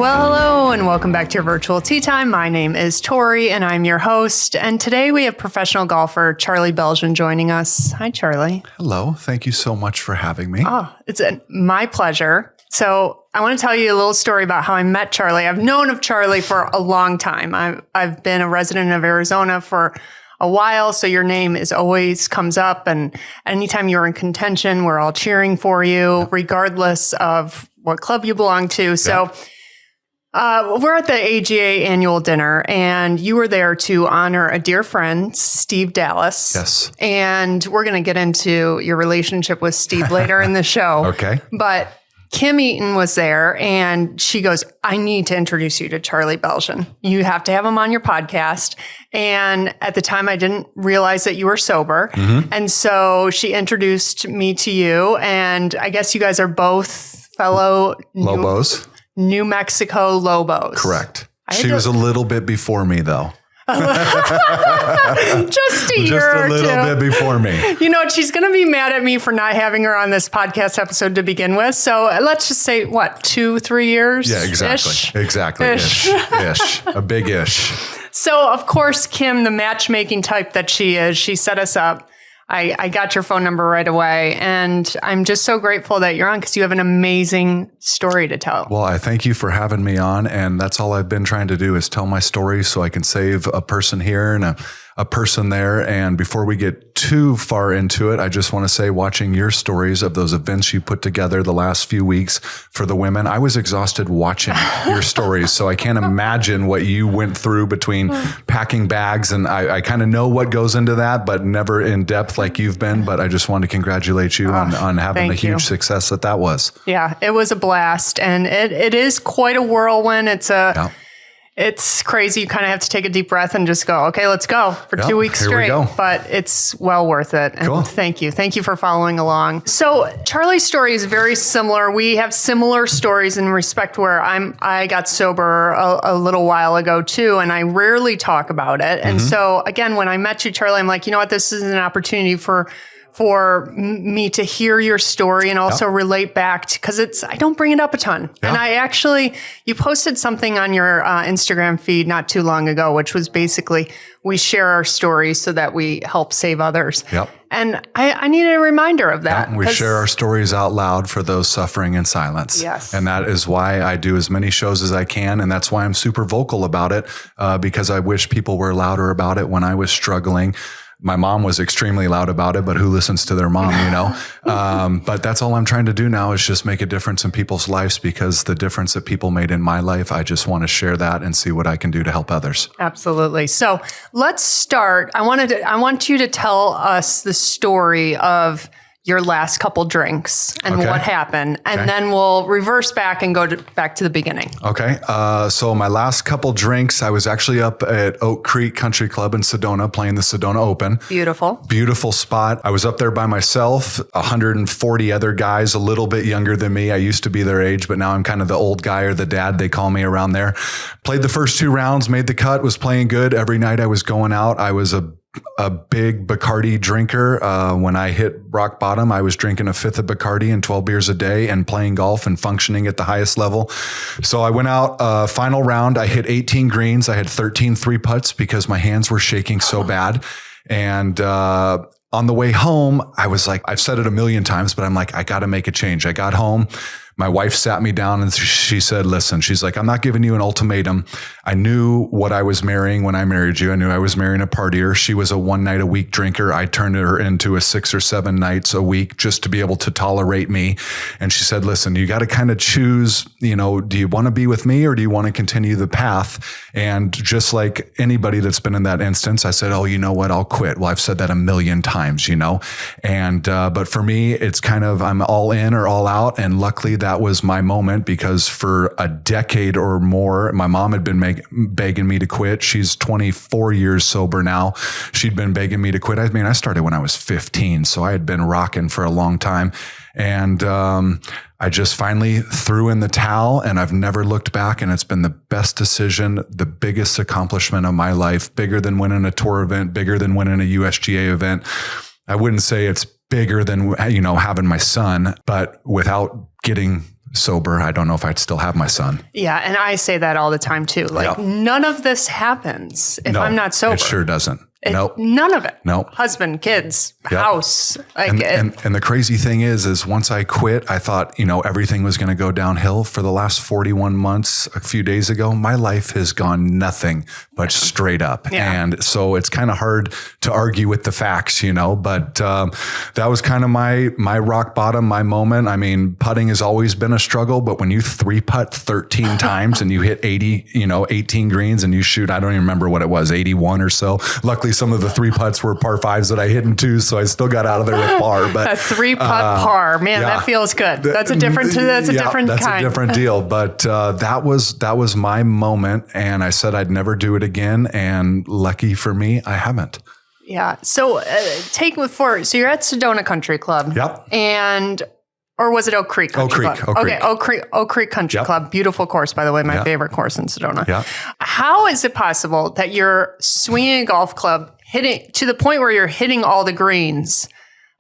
Well, hello, and welcome back to your virtual tea time. My name is Tori, and I'm your host. And today we have professional golfer Charlie Beljan joining us. Hi, Charlie. Hello. Thank you so much for having me. Oh, it's my pleasure. So I want to tell you a little story about how I met Charlie. I've known of Charlie for a long time. I've been a resident of Arizona for a while, so your name always comes up. And anytime you're in contention, we're all cheering for you, regardless of what club you belong to. So we're at the AGA annual dinner, and you were there to honor a dear friend, Steve Dallas. Yes. And we're going to get into your relationship with Steve later in the show. Okay. But Kim Eaton was there, and she goes, I need to introduce you to Charlie Beljan. You have to have him on your podcast. And at the time, I didn't realize that you were sober. Mm-hmm. And so she introduced me to you, and I guess you guys are both fellow Lobos. New Mexico Lobos. Correct. She was a little bit before me, though. Just a year or two. Just a little bit before me. You know, she's going to be mad at me for not having her on this podcast episode to begin with. So let's just say, 2-3 years? Yeah, exactly. Exactly. Ish. A big ish. So, of course, Kim, the matchmaking type that she is, she set us up. I got your phone number right away, and I'm just so grateful that you're on because you have an amazing story to tell. Well, I thank you for having me on, and that's all I've been trying to do is tell my story so I can save a person here and a person there. And before we get too far into it, I just want to say, watching your stories of those events you put together the last few weeks for the women, I was exhausted watching your stories. So I can't imagine what you went through between packing bags. And I kind of know what goes into that, but never in depth like you've been. But I just want to congratulate you on having the huge success that was. Yeah, it was a blast. And it is quite a whirlwind. It's crazy. You kind of have to take a deep breath and just go, okay, let's go for 2 weeks straight. But it's well worth it. And cool. Thank you. Thank you for following along. So Charlie's story is very similar. We have similar stories in respect where I got sober a little while ago too, and I rarely talk about it. And so again, when I met you, Charlie, I'm like, you know what? This is an opportunity for me to hear your story and also relate back to, because I don't bring it up a ton. And you posted something on your Instagram feed not too long ago, which was basically, we share our stories so that we help save others. Yep. And I needed a reminder of that. Yeah, we share our stories out loud for those suffering in silence. Yes. And that is why I do as many shows as I can. And that's why I'm super vocal about it, because I wish people were louder about it when I was struggling. My mom was extremely loud about it, but who listens to their mom, you know? But that's all I'm trying to do now is just make a difference in people's lives, because the difference that people made in my life, I just want to share that and see what I can do to help others. Absolutely. So let's start. I want you to tell us the story of your last couple drinks and what happened. And then we'll reverse back and go back to the beginning. Okay. So my last couple drinks, I was actually up at Oak Creek Country Club in Sedona playing the Sedona Open. Beautiful spot. I was up there by myself, 140 other guys, a little bit younger than me. I used to be their age, but now I'm kind of the old guy or the dad, they call me around there. Played the first 2 rounds, made the cut, was playing good. Every night I was going out. I was a big Bacardi drinker. When I hit rock bottom, I was drinking a 5th of Bacardi and 12 beers a day and playing golf and functioning at the highest level. So I went out, final round, I hit 18 greens. I had 13 3-putts because my hands were shaking so bad. And, on the way home, I was like, I've said it a million times, but I'm like, I got to make a change. I got home. My wife sat me down and she said, listen, she's like, I'm not giving you an ultimatum. I knew what I was marrying when I married you. I knew I was marrying a partier. She was a 1 night a week drinker. I turned her into a 6 or 7 nights a week just to be able to tolerate me. And she said, listen, you got to kind of choose, you know, do you want to be with me or do you want to continue the path? And just like anybody that's been in that instance, I said, oh, you know what? I'll quit. Well, I've said that a million times, you know, and, but for me, it's kind of, I'm all in or all out. And luckily that was my moment, because for a decade or more, my mom had been begging me to quit. She's 24 years sober now. She'd been begging me to quit. I mean, I started when I was 15, so I had been rocking for a long time. And I just finally threw in the towel, and I've never looked back. And it's been the best decision, the biggest accomplishment of my life, bigger than winning a tour event, bigger than winning a USGA event. I wouldn't say it's bigger than, you know, having my son, but without getting sober, I don't know if I'd still have my son. Yeah. And I say that all the time too. Like none of this happens if I'm not sober. It sure doesn't. Nope. None of it. Nope. Husband, kids, house. Like and the crazy thing is once I quit, I thought, everything was going to go downhill. For the last 41 months, a few days ago, my life has gone nothing but straight up. Yeah. And so it's kind of hard to argue with the facts, but that was kind of my rock bottom, my moment. I mean, putting has always been a struggle, but when you 3-putt 13 times and you hit 18 greens and you shoot, I don't even remember what it was, 81 or so. Luckily, some of the 3-putts were par 5s that I hit in 2, so I still got out of there with par. But a 3-putt par, man, that feels good. That's a different. That's a different kind. That's a different deal. But that was my moment, and I said I'd never do it again. And lucky for me, I haven't. Yeah. So so you're at Sedona Country Club. Yep. Or was it Oak Creek Country Club? Okay, Oak Creek Country Club. Beautiful course, by the way, my favorite course in Sedona. Yeah. How is it possible that you're swinging a golf club, hitting to the point where you're hitting all the greens?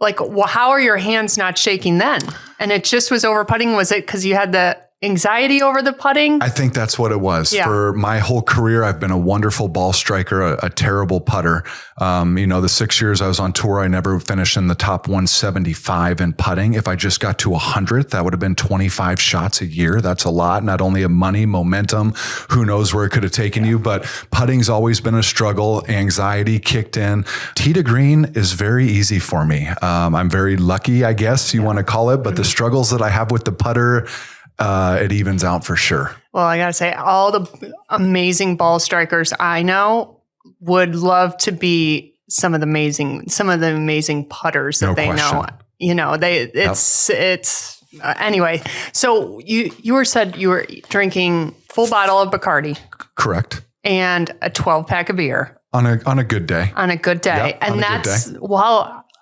Like, how are your hands not shaking then? And it just was over putting? Was it because you had the anxiety over the putting? I think that's what it was. Yeah. For my whole career, I've been a wonderful ball striker, a terrible putter. The 6 years I was on tour, I never finished in the top 175 in putting. If I just got to 100th, that would have been 25 shots a year. That's a lot. Not only of money, momentum, who knows where it could have taken you, but putting's always been a struggle. Anxiety kicked in. Tee to green is very easy for me. I'm very lucky, I guess you want to call it, but the struggles that I have with the putter, it evens out for sure. Well, I got to say, all the amazing ball strikers I know would love to be some of the amazing putters that they know. Anyway. So you said you were drinking full bottle of Bacardi. Correct. And a 12-pack of beer. On a good day. On a good day. Yep, and that's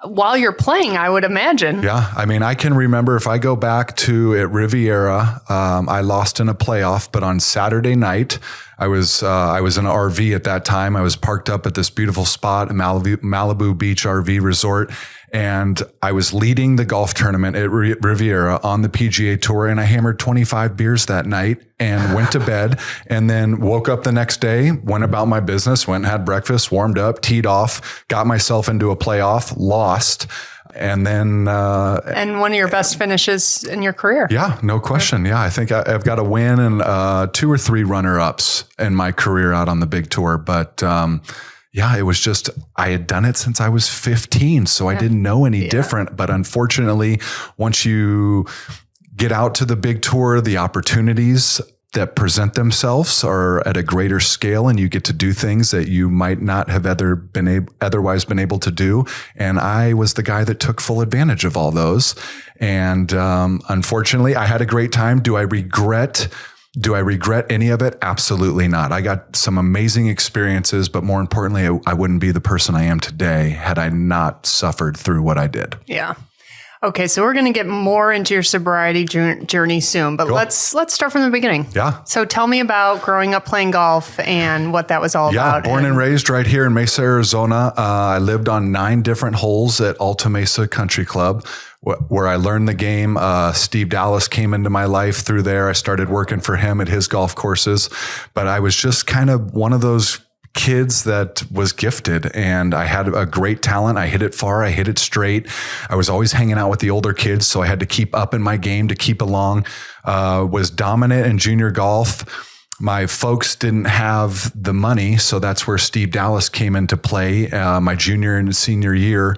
while you're playing, I would imagine. Yeah. I mean, I can remember if I go back to at Riviera, I lost in a playoff, but on Saturday night, I was in an RV at that time. I was parked up at this beautiful spot, Malibu Beach RV resort. And I was leading the golf tournament at Riviera on the PGA Tour, and I hammered 25 beers that night and went to bed, and then woke up the next day, went about my business, went and had breakfast, warmed up, teed off, got myself into a playoff, lost. And then, and one of your best finishes in your career. Yeah, no question. Yeah. I think I've got a win and 2 or 3 runner-ups in my career out on the big tour. But, yeah, it was just, I had done it since I was 15, so I didn't know any different. But unfortunately, once you get out to the big tour, the opportunities that present themselves are at a greater scale, and you get to do things that you might not have otherwise been able to do. And I was the guy that took full advantage of all those. And unfortunately, I had a great time. Do I regret any of it? Absolutely not. I got some amazing experiences, but more importantly, I wouldn't be the person I am today had I not suffered through what I did. Yeah. Okay, so we're going to get more into your sobriety journey soon, but let's start from the beginning. Yeah. So tell me about growing up playing golf and what that was all about. Yeah, born and raised right here in Mesa, Arizona. I lived on 9 different holes at Alta Mesa Country Club, where I learned the game. Steve Dallas came into my life through there. I started working for him at his golf courses, but I was just kind of one of those kids that was gifted, and I had a great talent. I hit it far. I hit it straight. I was always hanging out with the older kids, so I had to keep up in my game to keep along. Was dominant in junior golf. My folks didn't have the money, so that's where Steve Dallas came into play. My junior and senior year,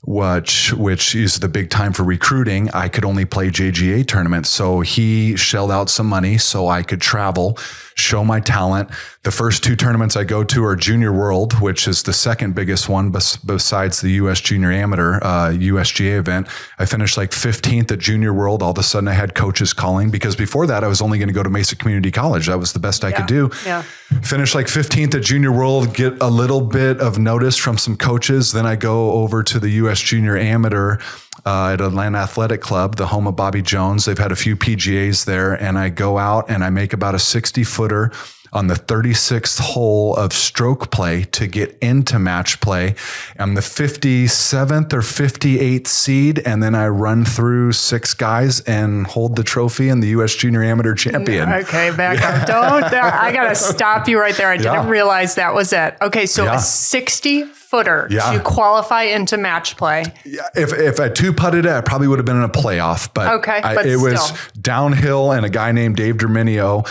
which is the big time for recruiting, I could only play JGA tournaments. So he shelled out some money so I could travel, show my talent. The first 2 tournaments I go to are Junior World, which is the second biggest one besides the U.S. Junior Amateur USGA event. I finished like 15th at Junior World. All of a sudden I had coaches calling, because before that I was only going to go to Mesa Community College. That was the best I could do. Yeah. Finished like 15th at Junior World, get a little bit of notice from some coaches. Then I go over to the U.S. Junior Amateur at Atlanta Athletic Club, the home of Bobby Jones. They've had a few PGAs there, and I go out and I make about a 60-footer on the 36th hole of stroke play to get into match play. I'm the 57th or 58th seed, and then I run through 6 guys and hold the trophy and the U.S. Junior Amateur Champion. Okay, back up. I got to stop you right there. I didn't realize that was it. Okay, so a 60-footer to qualify into match play. Yeah, if I two-putted it, I probably would have been in a playoff. But, it was downhill, and a guy named Dave Derminio,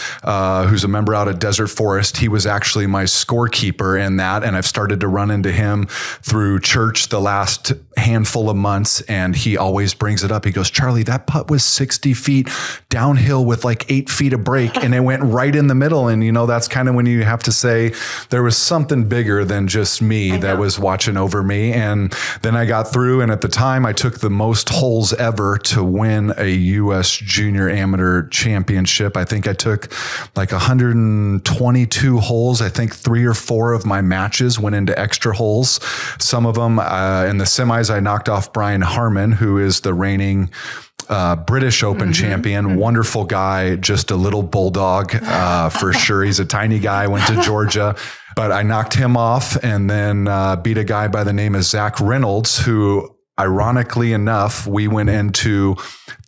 who's a member out at Desert Forest, he was actually my scorekeeper in that, and I've started to run into him through church the last handful of months, and he always brings it up. He goes, Charlie, that putt was 60 feet downhill with like 8 feet of break, and it went right in the middle. And, that's kind of when you have to say there was something bigger than just me that was watching over me. And then I got through, and at the time I took the most holes ever to win a U.S. Junior Amateur Championship. I think I took like 122 holes. I think 3 or 4 of my matches went into extra holes. Some of them in the semis, I knocked off Brian Harmon, who is the reigning British Open champion, wonderful guy, just a little bulldog for sure. He's a tiny guy, went to Georgia, but I knocked him off, and then beat a guy by the name of Zach Reynolds, who ironically enough, we went into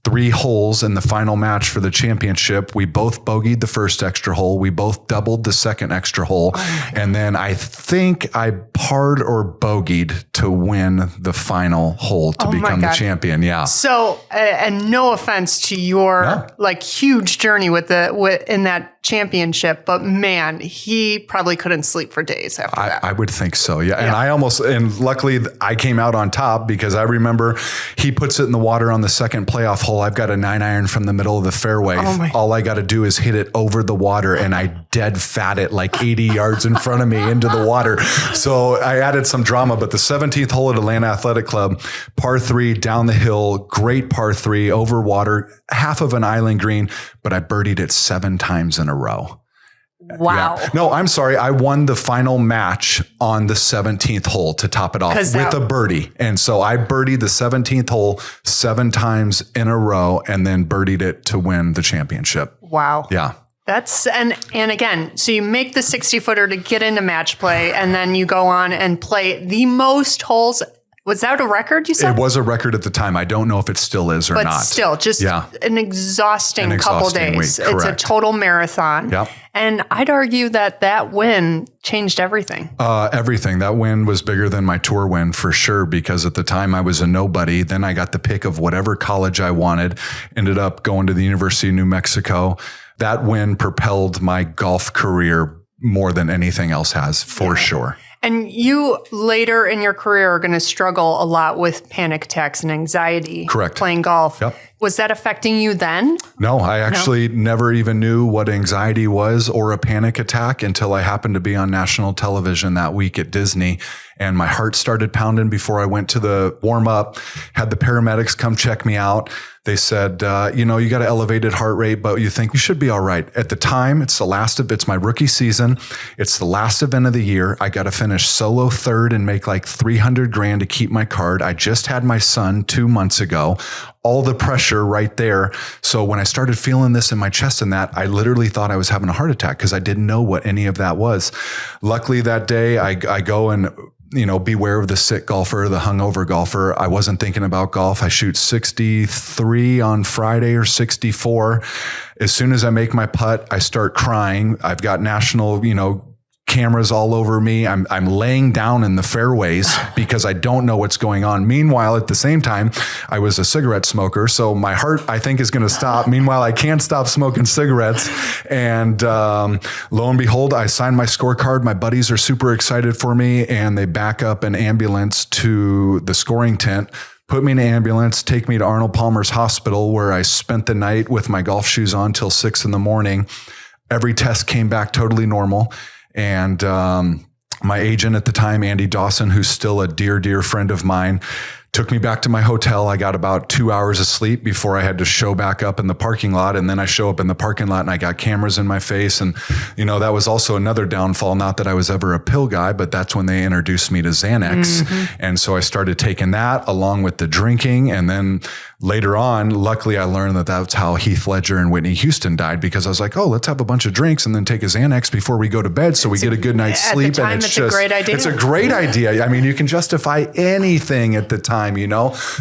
3 holes in the final match for the championship. We both bogeyed the first extra hole. We both doubled the second extra hole. And then I think I parred or bogeyed to win the final hole to become the champion. Yeah. So, and no offense to your like huge journey in that championship, but man, he probably couldn't sleep for days after that. I would think so. Yeah. And luckily I came out on top, because I remember he puts it in the water on the second playoff hole. I've got a 9-iron from the middle of the fairway. All I got to do is hit it over the water, and I dead fat it like 80 yards in front of me into the water. So I added some drama, but the 17th hole at Atlanta Athletic Club, par 3 down the hill, great par 3 over water, half of an island green, but I birdied it 7 times in a row. Wow. Yeah. No, I'm sorry. I won the final match on the 17th hole to top it off with a birdie. And so I birdied the 17th hole 7 times in a row, and then birdied it to win the championship. Wow. Yeah. That's, and again, so you make the 60-footer to get into match play, and then you go on and play the most holes. Was that a record, you said? It was a record at the time. I don't know if it still is or not. But still, just an exhausting couple days. Week, it's a total marathon. Yep. And I'd argue that win changed everything. Everything. That win was bigger than my tour win for sure, because at the time I was a nobody. Then I got the pick of whatever college I wanted, ended up going to the University of New Mexico. That win propelled my golf career more than anything else has, for sure. And you later in your career are going to struggle a lot with panic attacks and anxiety. Correct. Playing golf. Yep. Was that affecting you then? No, I actually never even knew what anxiety was or a panic attack until I happened to be on national television that week at Disney. And my heart started pounding before I went to the warm up, had the paramedics come check me out. They said, you got an elevated heart rate, but you think you should be all right. At the time, it's my rookie season. It's the last event of the year. I got to finish solo third and make like $300,000 to keep my card. I just had my son 2 months ago. All the pressure right there. So when I started feeling this in my chest and that, I literally thought I was having a heart attack because I didn't know what any of that was. Luckily that day I go and, beware of the sick golfer, the hungover golfer. I wasn't thinking about golf. I shoot 63 on Friday or 64. As soon as I make my putt, I start crying. I've got national, cameras all over me. I'm laying down in the fairways because I don't know what's going on. Meanwhile, at the same time, I was a cigarette smoker. So my heart, I think, is going to stop. Meanwhile, I can't stop smoking cigarettes. And lo and behold, I signed my scorecard. My buddies are super excited for me, and they back up an ambulance to the scoring tent, put me in an ambulance, take me to Arnold Palmer's Hospital, where I spent the night with my golf shoes on till 6 a.m. Every test came back totally normal. And my agent at the time, Andy Dawson, who's still a dear, dear friend of mine, took me back to my hotel. I got about 2 hours of sleep before I had to show back up in the parking lot. And then I show up in the parking lot and I got cameras in my face. And, that was also another downfall. Not that I was ever a pill guy, but that's when they introduced me to Xanax. And so I started taking that along with the drinking. And then later on, luckily I learned that that's how Heath Ledger and Whitney Houston died, because I was like, oh, let's have a bunch of drinks and then take a Xanax before we go to bed so we get a good night's sleep. At the time, and it's a great idea. It's a great idea. I mean, you can justify anything at the time,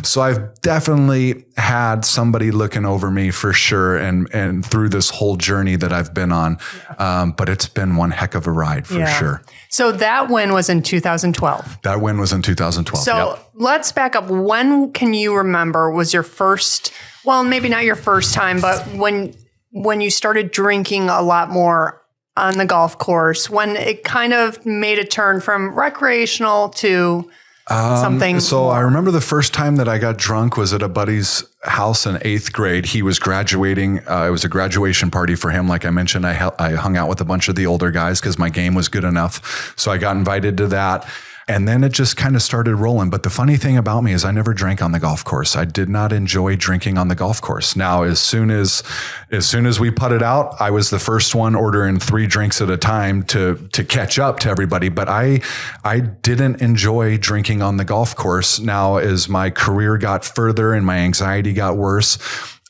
So I've definitely had somebody looking over me for sure. And through this whole journey that I've been on. But it's been one heck of a ride for sure. So that win was in 2012. That win was in 2012. So let's back up. When can you remember was your first, well, maybe not your first time, but when you started drinking a lot more on the golf course, when it kind of made a turn from recreational to something? So more. I remember the first time that I got drunk was at a buddy's house in 8th grade. He was graduating. It was a graduation party for him. Like I mentioned, I hung out with a bunch of the older guys because my game was good enough. So I got invited to that. And then it just kind of started rolling. But the funny thing about me is I never drank on the golf course. I did not enjoy drinking on the golf course. Now, as soon as we putted out, I was the first one ordering 3 drinks at a time to catch up to everybody. But I didn't enjoy drinking on the golf course. Now, as my career got further and my anxiety got worse,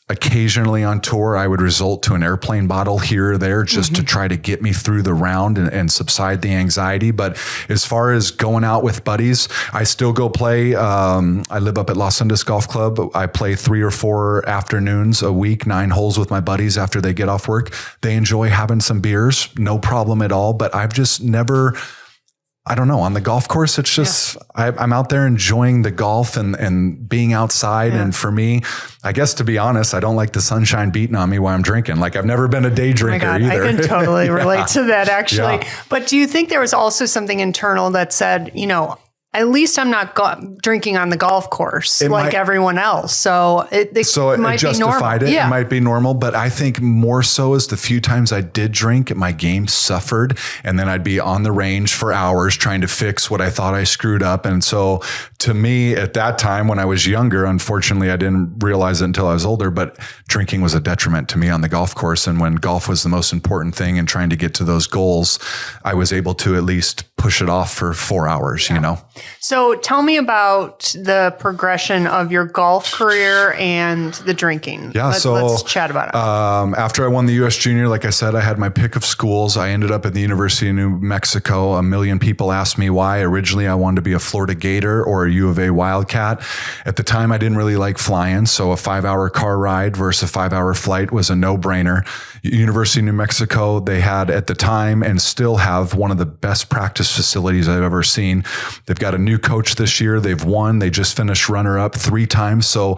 occasionally on tour, I would resort to an airplane bottle here or there just to try to get me through the round and subside the anxiety. But as far as going out with buddies, I still go play. I live up at Los Andes Golf Club. I play 3 or 4 afternoons a week, 9 holes with my buddies after they get off work. They enjoy having some beers, no problem at all. But I've just never... I don't know. On the golf course, it's just, I'm out there enjoying the golf and being outside. And for me, I guess, to be honest, I don't like the sunshine beating on me while I'm drinking. Like I've never been a day drinker either. I can totally relate to that, actually. But do you think there was also something internal that said, at least I'm not drinking on the golf course everyone else. So it might be normal. It might be normal, but I think more so is the few times I did drink, my game suffered, and then I'd be on the range for hours trying to fix what I thought I screwed up. And so to me at that time when I was younger, unfortunately, I didn't realize it until I was older, but drinking was a detriment to me on the golf course. And when golf was the most important thing and trying to get to those goals, I was able to at least push it off for 4 hours, So tell me about the progression of your golf career and the drinking. Let's chat about it. After I won the U.S. Junior, like I said, I had my pick of schools. I ended up at the University of New Mexico. A million people asked me why. Originally, I wanted to be a Florida Gator or a U of A Wildcat. At the time, I didn't really like flying, so a 5-hour car ride versus a 5-hour flight was a no-brainer. University of New Mexico, they had at the time and still have one of the best practice facilities I've ever seen. They've got a new coach this year. They've won. They just finished runner-up 3 times. So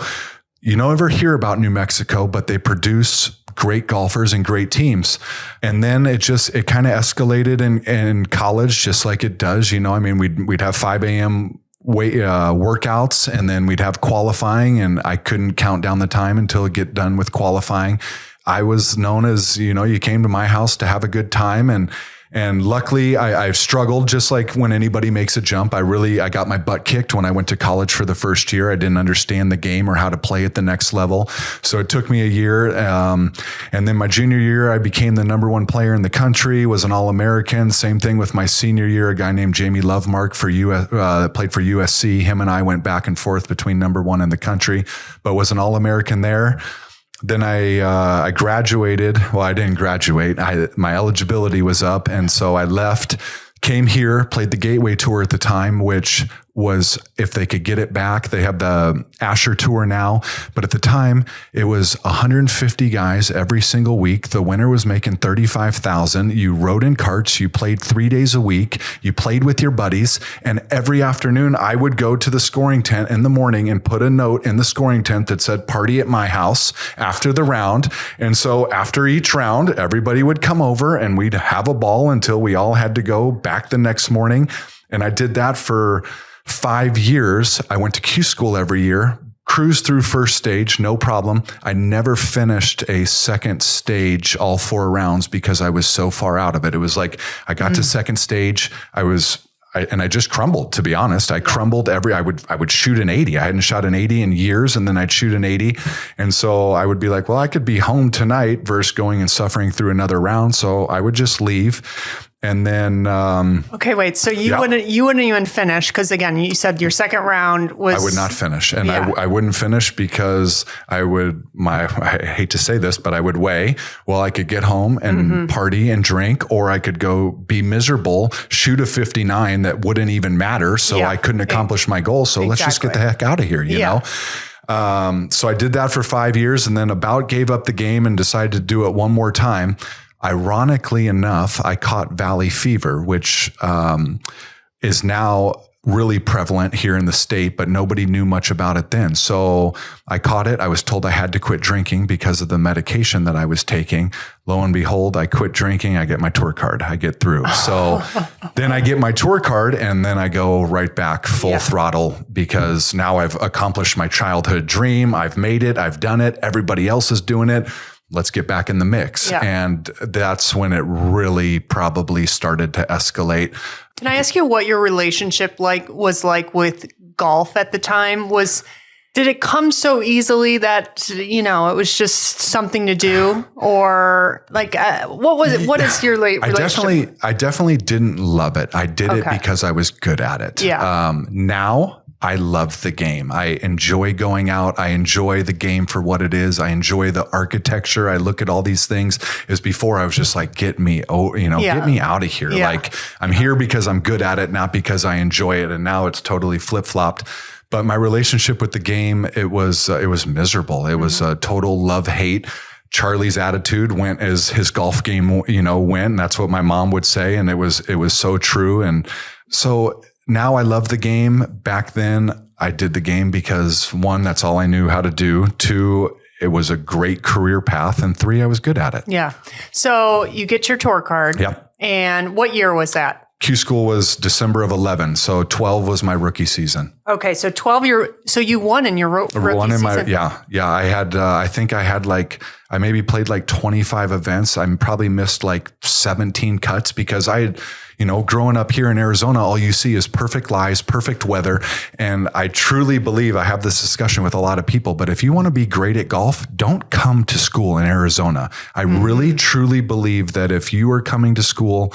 you don't ever hear about New Mexico, but they produce great golfers and great teams. And then it kind of escalated in college, just like it does. We'd have 5 a.m. workouts, and then we'd have qualifying, and I couldn't count down the time until it get done with qualifying. I was known as, you came to my house to have a good time. And luckily I've struggled, just like when anybody makes a jump. I got my butt kicked when I went to college for the first year. I didn't understand the game or how to play at the next level. So it took me a year. And then my junior year, I became the #1 player in the country, was an All-American. Same thing with my senior year, a guy named Jamie Lovemark played for USC. Him and I went back and forth between #1 in the country, but was an All-American there. Then I graduated. Well, I didn't graduate. My eligibility was up. And so I left, came here, played the Gateway Tour at the time, which was, if they could get it back, they have the Asher Tour now. But at the time, it was 150 guys every single week. The winner was making $35,000. You rode in carts. You played 3 days a week. You played with your buddies. And every afternoon, I would go to the scoring tent in the morning and put a note in the scoring tent that said, "Party at my house," after the round. And so after each round, everybody would come over and we'd have a ball until we all had to go back the next morning. And I did that for 5 years. I went to Q school every year, cruised through first stage, no problem. I never finished a second stage all 4 rounds because I was so far out of it. It was like I got to second stage. I just crumbled, to be honest. I crumbled I would shoot an 80. I hadn't shot an 80 in years, and then I'd shoot an 80. And so I would be like, well, I could be home tonight versus going and suffering through another round. So I would just leave. And then, okay, wait. So you wouldn't even finish, because again, you said your second round was. I would not finish, and I wouldn't finish because I hate to say this, but I would weigh. Well, I could get home and party and drink, or I could go be miserable, shoot a 59 that wouldn't even matter, so I couldn't accomplish my goal. So let's just get the heck out of here, you know. So I did that for 5 years, and then about gave up the game and decided to do it one more time. Ironically enough, I caught valley fever, which is now really prevalent here in the state, but nobody knew much about it then. So I caught it. I was told I had to quit drinking because of the medication that I was taking. Lo and behold, I quit drinking. I get my tour card. I get through. So then I get my tour card, and then I go right back full throttle, because now I've accomplished my childhood dream. I've made it. I've done it. Everybody else is doing it. Let's get back in the mix. Yeah. And that's when it really probably started to escalate. Can I ask you what your relationship was like with golf at the time? Did it come so easily that, it was just something to do, or what was it? What is your relationship? I definitely didn't love it. I did it because I was good at it. Yeah. Now I love the game. I enjoy going out. I enjoy the game for what it is. I enjoy the architecture. I look at all these things. As before, I was just like, get me out of here. Yeah. Like, I'm here because I'm good at it, not because I enjoy it. And now it's totally flip-flopped. But my relationship with the game, it was miserable. It was a total love-hate. Charlie's attitude went as his golf game, went. That's what my mom would say. And it was so true. And so now I love the game. Back then, I did the game because 1, that's all I knew how to do. 2, it was a great career path. And 3, I was good at it. Yeah. So you get your tour card. Yep. And what year was that? Q School was December of 11. So 12 was my rookie season. Okay. So 12 so you won in your rookie season? Yeah. I had, I think I had I maybe played 25 events. I probably missed 17 cuts because I had, growing up here in Arizona, all you see is perfect lies, perfect weather. And I truly believe, I have this discussion with a lot of people, but if you want to be great at golf, don't come to school in Arizona. I really, truly believe that if you are coming to school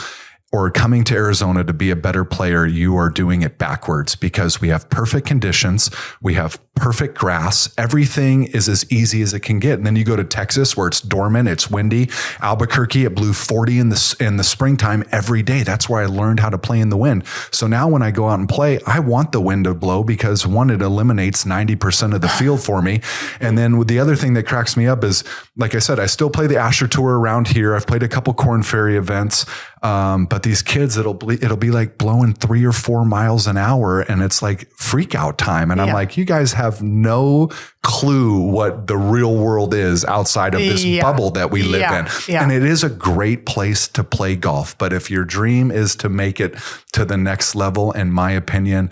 or coming to Arizona to be a better player, you are doing it backwards, because we have perfect conditions. We have perfect grass. Everything is as easy as it can get. And then you go to Texas where it's dormant, it's windy. Albuquerque, it blew 40 in the springtime every day. That's where I learned how to play in the wind. So now when I go out and play, I want the wind to blow, because 1, it eliminates 90% of the field for me. And then the other thing that cracks me up is, like I said, I still play the Asher Tour around here. I've played a couple Corn Ferry events. But these kids, it'll be like blowing 3 or 4 miles an hour, and it's like freak out time. And I'm like, you guys have no clue what the real world is outside of this bubble that we live in. Yeah. And it is a great place to play golf. But if your dream is to make it to the next level, in my opinion,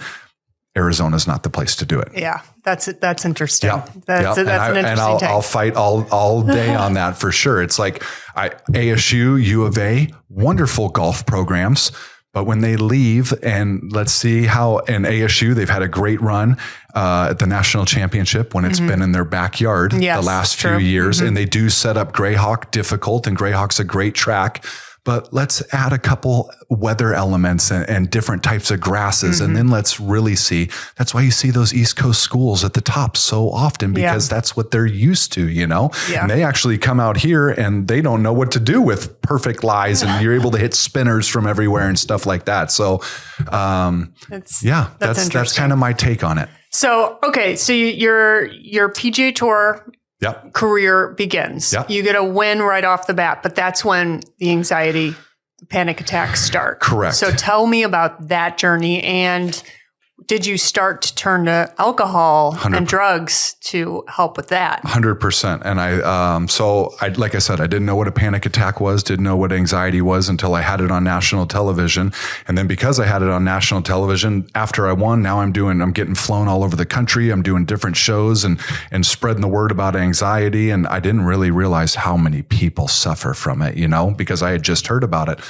Arizona's not the place to do it. Yeah, that's interesting. Yeah. That's an interesting take. I'll fight all day on that for sure. It's like ASU, U of A, wonderful golf programs. But when they leave, and let's see how in ASU, they've had a great run at the national championship when it's been in their backyard the last few years. And they do set up Greyhawk difficult, and Greyhawk's a great track. But let's add a couple weather elements and different types of grasses. And then let's really see. That's why you see those East Coast schools at the top so often, because that's what they're used to, Yeah. And they actually come out here and they don't know what to do with perfect lies, and you're able to hit spinners from everywhere and stuff like that. So, that's kind of my take on it. So, okay. So your PGA Tour career begins. Yep. You get a win right off the bat, but that's when the anxiety, the panic attacks start. Correct. So tell me about that journey. And did you start to turn to alcohol and drugs to help with that? 100%. And I like I said, I didn't know what a panic attack was, didn't know what anxiety was until I had it on national television. And then because I had it on national television, after I won, now I'm getting flown all over the country. I'm doing different shows and spreading the word about anxiety. And I didn't really realize how many people suffer from it, because I had just heard about it.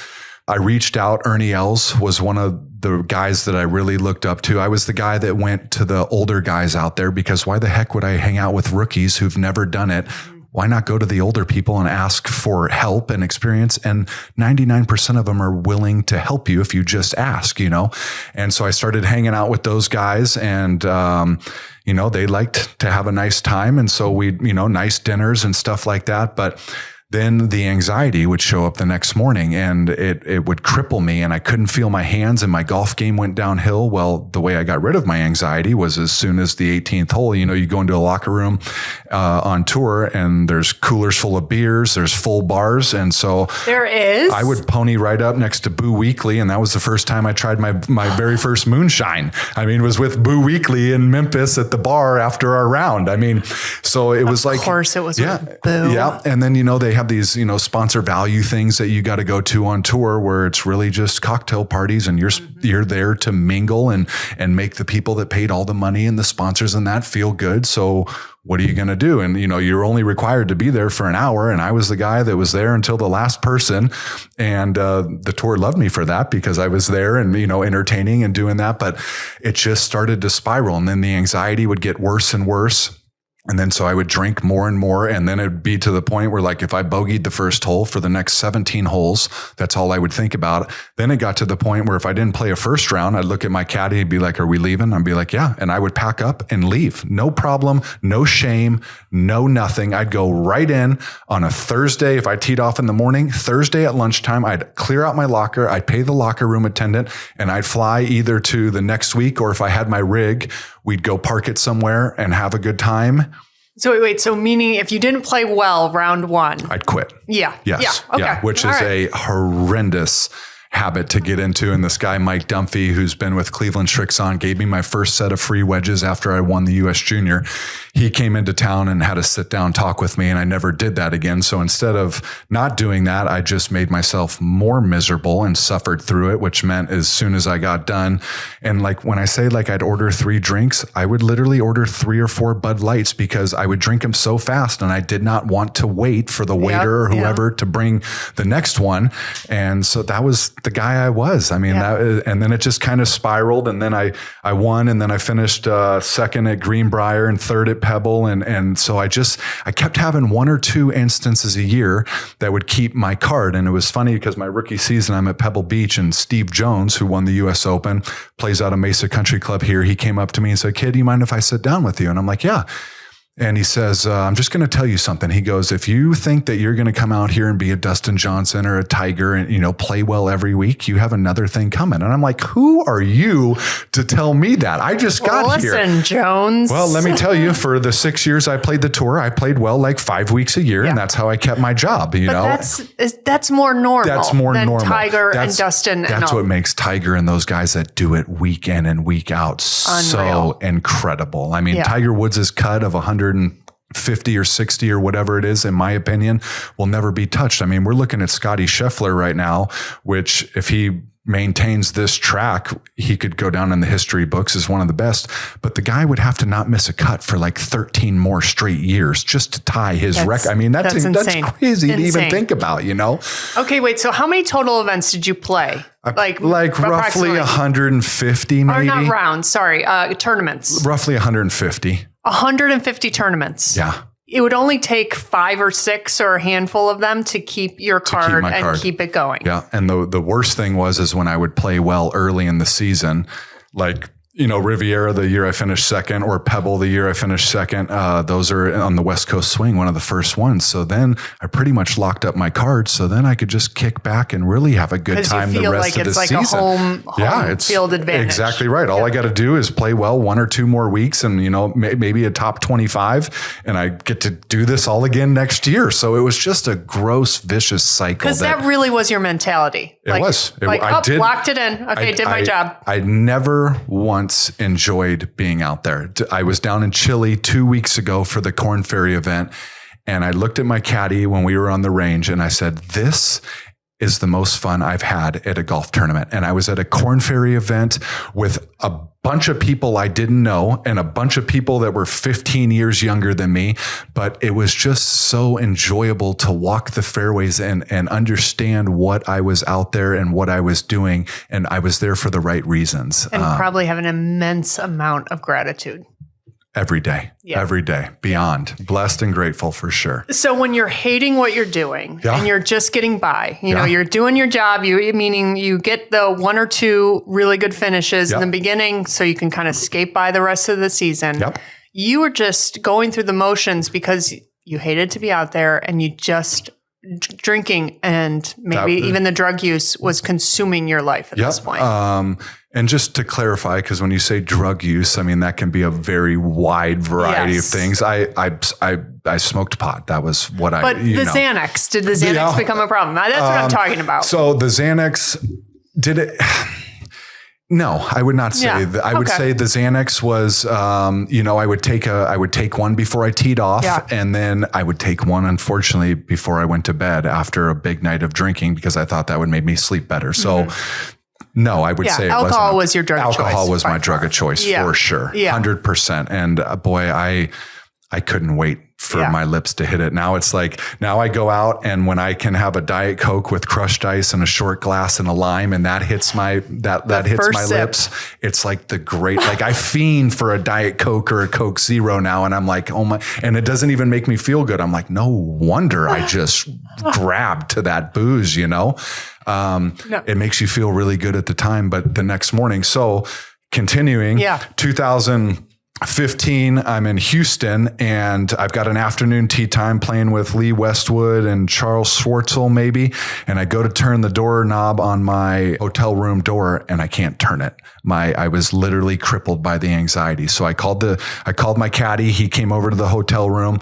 I reached out. Ernie Els was one of the guys that I really looked up to. I was the guy that went to the older guys out there because why the heck would I hang out with rookies who've never done it? Why not go to the older people and ask for help and experience? And 99% of them are willing to help you if you just ask, And so I started hanging out with those guys and, they liked to have a nice time. And so we, nice dinners and stuff like that. But then the anxiety would show up the next morning and it would cripple me and I couldn't feel my hands and my golf game went downhill. Well, the way I got rid of my anxiety was as soon as the 18th hole, you go into a locker room on tour and there's coolers full of beers, there's full bars. And so there is. I would pony right up next to Boo Weekly. And that was the first time I tried my very first moonshine. It was with Boo Weekly in Memphis at the bar after our round. So it was like, of course it was with Boo. Yeah. And then, they have these, sponsor value things that you got to go to on tour where it's really just cocktail parties and you're there to mingle and make the people that paid all the money and the sponsors and that feel good. So what are you going to do? And, you're only required to be there for an hour. And I was the guy that was there until the last person. And the tour loved me for that because I was there and, entertaining and doing that. But it just started to spiral. And then the anxiety would get worse and worse. And then so I would drink more and more. And then it'd be to the point where like, if I bogeyed the first hole for the next 17 holes, that's all I would think about. Then it got to the point where if I didn't play a first round, I'd look at my caddy and be like, are we leaving? I'd be like, yeah. And I would pack up and leave. No problem. No shame. No nothing. I'd go right in on a Thursday. If I teed off in the morning, Thursday at lunchtime, I'd clear out my locker. I'd pay the locker room attendant and I'd fly either to the next week or if I had my rig, we'd go park it somewhere and have a good time. So wait. So meaning if you didn't play well round one, I'd quit. Yeah. Yes. Yeah. Okay. Yeah. Which is a horrendous habit to get into. And this guy, Mike Dunphy, who's been with Cleveland Shrixon, gave me my first set of free wedges after I won the US Junior. He came into town and had a sit down talk with me and I never did that again. So instead of not doing that, I just made myself more miserable and suffered through it, which meant as soon as I got done. And like when I say like I'd order 3 drinks, I would literally order 3 or 4 Bud Lights because I would drink them so fast and I did not want to wait for the waiter or whoever to bring the next one. And so that was the guy I was. And then it just kind of spiraled and then I won and then I finished second at Green Brier and third at Pebble. And so I kept having 1 or 2 instances a year that would keep my card. And it was funny because my rookie season, I'm at Pebble Beach and Steve Jones, who won the US Open, plays out of Mesa Country Club here. He came up to me and said, "Kid, do you mind if I sit down with you?" And I'm like, "Yeah." And he says, I'm just going to tell you something. He goes, if you think that you're going to come out here and be a Dustin Johnson or a Tiger and, play well every week, you have another thing coming. And I'm like, who are you to tell me that? I just got here. Listen, Jones. Well, let me tell you, for the 6 years I played the tour, I played well like 5 weeks a year. And that's how I kept my job, That's more normal. That's more than normal. Tiger and Dustin. That's what makes Tiger and those guys that do it week in and week out so incredible. Tiger Woods' cut of 150 or 60 or whatever it is, in my opinion, will never be touched. We're looking at Scotty Scheffler right now, which if he maintains this track, he could go down in the history books as one of the best, but the guy would have to not miss a cut for like 13 more straight years just to tie his record. That's crazy to even think about, Okay, wait. So how many total events did you play? Like roughly 150 maybe. Or not rounds, sorry, tournaments. Roughly 150. 150 tournaments. Yeah. It would only take 5 or 6 or a handful of them to keep your card and keep it going. Yeah. And the worst thing was when I would play well early in the season, like, Riviera, the year I finished second, or Pebble, the year I finished second. Those are on the West Coast swing, one of the first ones. So then I pretty much locked up my cards. So then I could just kick back and really have a good time the rest of the season. It's like a home field advantage. Exactly right. All I got to do is play well 1 or 2 more weeks and, maybe a top 25. And I get to do this all again next year. So it was just a gross, vicious cycle. Because that really was your mentality. It was. Locked it in. Okay, did my job. I never once enjoyed being out there. I was down in Chile 2 weeks ago for the Corn Ferry event. And I looked at my caddy when we were on the range and I said, this is the most fun I've had at a golf tournament. And I was at a Corn Ferry event with a bunch of people I didn't know and a bunch of people that were 15 years younger than me. But it was just so enjoyable to walk the fairways and understand what I was out there and what I was doing. And I was there for the right reasons. And probably have an immense amount of gratitude. Every day, beyond blessed and grateful for sure. So when you're hating what you're doing and you're just getting by, you know, you're doing your job, meaning you get the 1 or 2 really good finishes in the beginning so you can kind of skate by the rest of the season. You were just going through the motions because you hated to be out there and you just drinking and maybe even the drug use was consuming your life at this point. And just to clarify, because when you say drug use, I mean, that can be a very wide variety of things. I smoked pot. That was what But the Xanax, did the Xanax become a problem? That's what I'm talking about. So the Xanax, did it... No, I would not say. I would say the Xanax was, I would take one before I teed off, and then I would take one, unfortunately, before I went to bed after a big night of drinking because I thought that would make me sleep better. So, no, I would say alcohol was your drug of choice. Alcohol was my drug of choice for sure, 100%. And boy, I couldn't wait for my lips to hit it. Now it's like, now I go out and when I can have a Diet Coke with crushed ice and a short glass and a lime and that hits my, that hits my lips, it's like the great, like I fiend for a Diet Coke or a Coke Zero now. And I'm like, oh my, and it doesn't even make me feel good. I'm like, no wonder I just grabbed to that booze, you know? It makes you feel really good at the time, but the next morning. So continuing 2015, I'm in Houston and I've got an afternoon tea time playing with Lee Westwood and Charles Schwartzel maybe. And I go to turn the doorknob on my hotel room door and I can't turn it. I was literally crippled by the anxiety. So I called my caddy. He came over to the hotel room.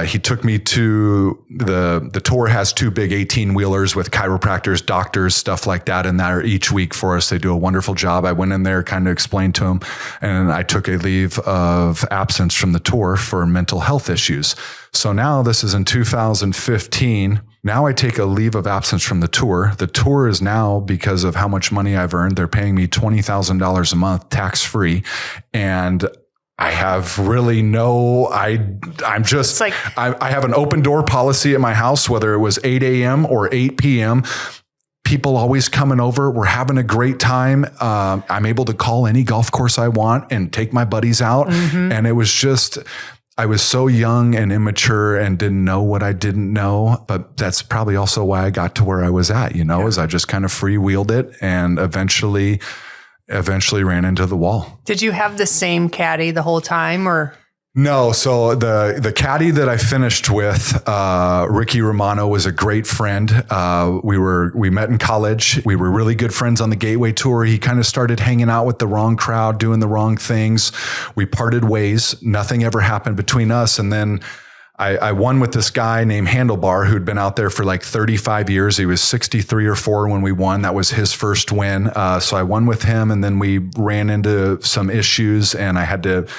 He took me to the tour has 2 big 18-wheelers with chiropractors, doctors, stuff like that in there each week for us. They do a wonderful job. I went in there, kind of explained to him, and I took a leave of absence from the tour for mental health issues. So now this is in 2015. Now I take a leave of absence from the tour. The tour is now, because of how much money I've earned, they're paying me $20,000 a month tax-free. And I have really I'm just like, I have an open door policy at my house, whether it was 8 a.m. or 8 p.m. People always coming over. We're having a great time. I'm able to call any golf course I want and take my buddies out. Mm-hmm. And it was just, I was so young and immature and didn't know what I didn't know. But that's probably also why I got to where I was at, is I just kind of freewheeled it and eventually ran into the wall. Did you have the same caddy the whole time or? No. So the caddy that I finished with, Ricky Romano, was a great friend. We met in college. We were really good friends on the Gateway Tour. He kind of started hanging out with the wrong crowd, doing the wrong things. We parted ways. Nothing ever happened between us. And then I won with this guy named Handlebar who'd been out there for like 35 years. He was 63 or 4 when we won. That was his first win. So I won with him and then we ran into some issues and I had to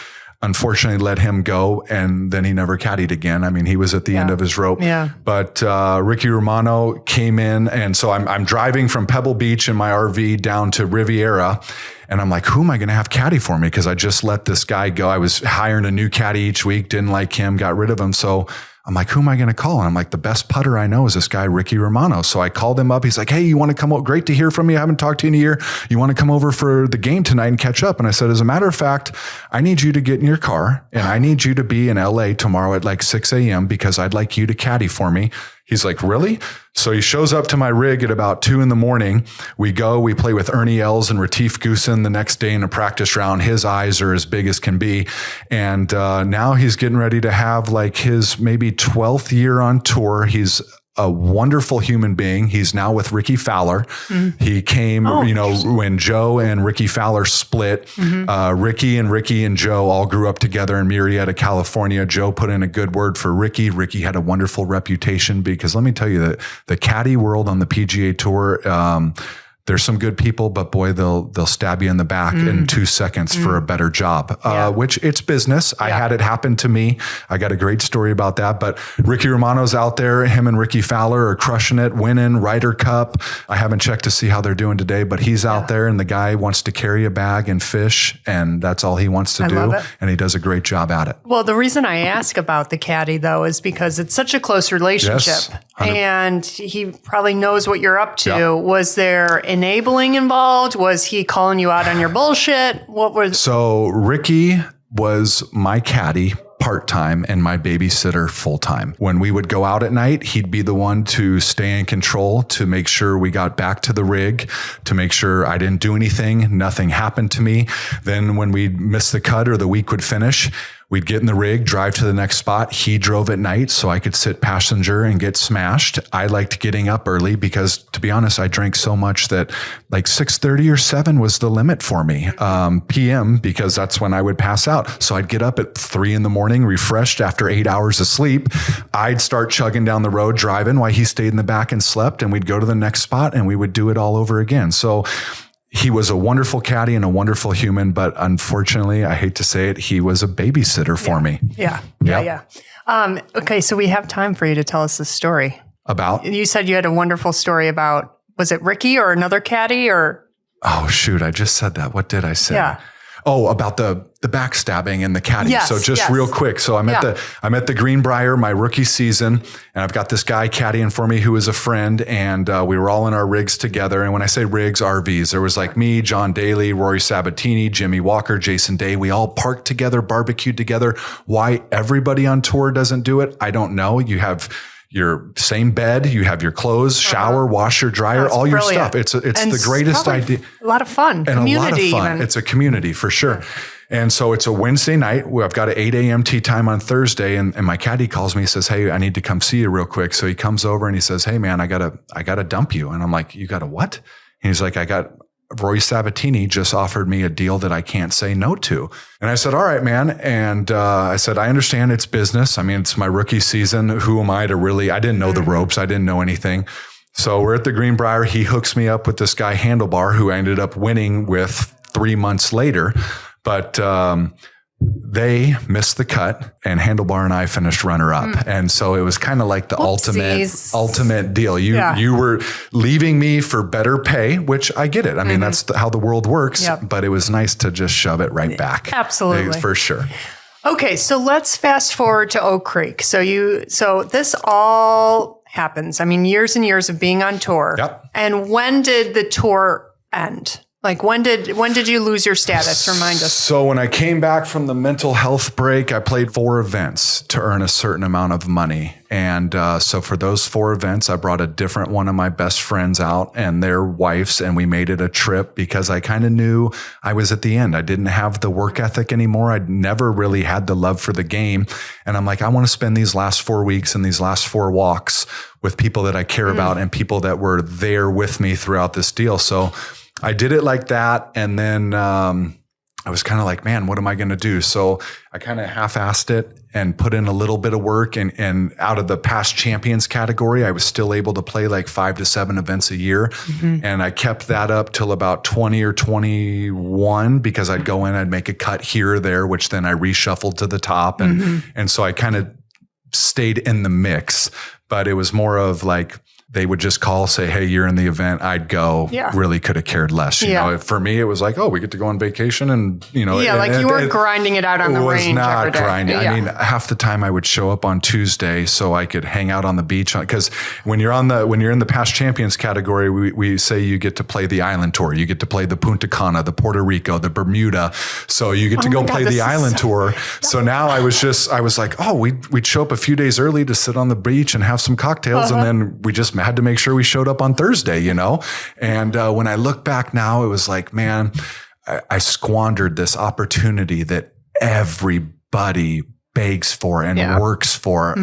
unfortunately let him go. And then he never caddied again. I mean, he was at the end of his rope. Yeah. But Ricky Romano came in. And so I'm driving from Pebble Beach in my RV down to Riviera. And I'm like, who am I going to have caddy for me? Because I just let this guy go. I was hiring a new caddy each week, didn't like him, got rid of him. So I'm like, who am I going to call? And I'm like, the best putter I know is this guy, Ricky Romano. So I called him up. He's like, hey, you want to come over? Great to hear from you. I haven't talked to you in a year. You want to come over for the game tonight and catch up? And I said, as a matter of fact, I need you to get in your car and I need you to be in LA tomorrow at like 6 a.m. because I'd like you to caddy for me. He's like, really? So he shows up to my rig at about 2 a.m. We play with Ernie Els and Retief Goosen the next day in a practice round. His eyes are as big as can be. And now he's getting ready to have like his maybe 12th year on tour. He's a wonderful human being. He's now with Ricky Fowler. Mm-hmm. He came, when Joe and Ricky Fowler split, Ricky and Joe all grew up together in Murrieta, California. Joe put in a good word for Ricky. Ricky had a wonderful reputation because let me tell you that the caddy world on the PGA Tour, there's some good people, but boy, they'll stab you in the back in 2 seconds for a better job, which it's business. I had it happen to me. I got a great story about that, but Ricky Romano's out there. Him and Ricky Fowler are crushing it, winning Ryder Cup. I haven't checked to see how they're doing today, but he's out there, and the guy wants to carry a bag and fish, and that's all he wants to do. And he does a great job at it. Well, the reason I ask about the caddy, though, is because it's such a close relationship. Yes, and he probably knows what you're up to. Yeah. Was there enabling involved? Was he calling you out on your bullshit? So Ricky was my caddy part-time and my babysitter full-time. When we would go out at night, he'd be the one to stay in control, to make sure we got back to the rig, to make sure I didn't do anything, nothing happened to me. Then when we'd miss the cut or the week would finish, we'd get in the rig, drive to the next spot. He drove at night so I could sit passenger and get smashed. I liked getting up early because, to be honest, I drank so much that like 6:30 or 7 was the limit for me, PM, because that's when I would pass out. So I'd get up at 3 a.m, refreshed after 8 hours of sleep. I'd start chugging down the road, driving while he stayed in the back and slept, and we'd go to the next spot and we would do it all over again. So he was a wonderful caddy and a wonderful human, but unfortunately, I hate to say it, he was a babysitter for me. Yeah. Okay, so we have time for you to tell us the story. About? You said you had a wonderful story about, was it Ricky or another caddy or? Oh, shoot, I just said that. What did I say? Yeah. Oh, about the backstabbing and the caddy. So just real quick. So I'm at the Green Brier, my rookie season, and I've got this guy caddying for me who is a friend, and we were all in our rigs together. And when I say rigs, RVs, there was like me, John Daly, Rory Sabatini, Jimmy Walker, Jason Day. We all parked together, barbecued together. Why everybody on tour doesn't do it, I don't know. You have your same bed, you have your clothes, shower, washer, dryer, all your stuff. It's the greatest idea. A lot of fun. And community, a lot of fun. even. It's a community for sure. And so it's a Wednesday night. I've got an 8 a.m. tee time on Thursday, and my caddy calls me. He says, "Hey, I need to come see you real quick." So he comes over and he says, "Hey man, I gotta dump you." And I'm like, "You got a what?" And he's like, Roy Sabatini just offered me a deal that I can't say no to. And I said, "All right, man." And I said, "I understand it's business. I mean, it's my rookie season. Who am I to really, I didn't know the ropes. I didn't know anything." So we're at the Green Brier. He hooks me up with this guy, Handlebar, who I ended up winning with 3 months later. But they missed the cut, and Handlebar and I finished runner up. And so it was kind of like the ultimate deal. You were leaving me for better pay, which I get it. I mean, that's how the world works, but it was nice to just shove it right back. Absolutely. For sure. Okay. So let's fast forward to Oak Creek. So this all happens. I mean, years and years of being on tour. Yep. And when did the tour end? Like when did you lose your status? Remind us. So when I came back from the mental health break, I played 4 events to earn a certain amount of money. And so for those 4 events, I brought a different one of my best friends out and their wives, and we made it a trip because I kind of knew I was at the end. I didn't have the work ethic anymore. I'd never really had the love for the game. And I'm like, I want to spend these last 4 weeks and these last 4 walks with people that I care about and people that were there with me throughout this deal. So I did it like that. And then I was kind of like, man, what am I going to do? So I kind of half-assed it and put in a little bit of work. And out of the past champions category, I was still able to play like 5 to 7 events a year. And I kept that up till about 20 or 21 because I'd go in, I'd make a cut here or there, which then I reshuffled to the top. And so I kind of stayed in the mix, but it was more of like, they would just call, say, "Hey, you're in the event." I'd go. Really could have cared less. You know, for me, it was like, "Oh, we get to go on vacation," and you know, you weren't grinding it out on the range. It was not grinding. I mean, half the time I would show up on Tuesday so I could hang out on the beach. Because when you're in the past champions category, we say you get to play the island tour, you get to play the Punta Cana, the Puerto Rico, the Bermuda. So you get to go play the island tour. So now I was like, oh, we'd show up a few days early to sit on the beach and have some cocktails, and then we just had to make sure we showed up on Thursday, you know? And when I look back now, it was like, man, I squandered this opportunity that everybody begs for and works for.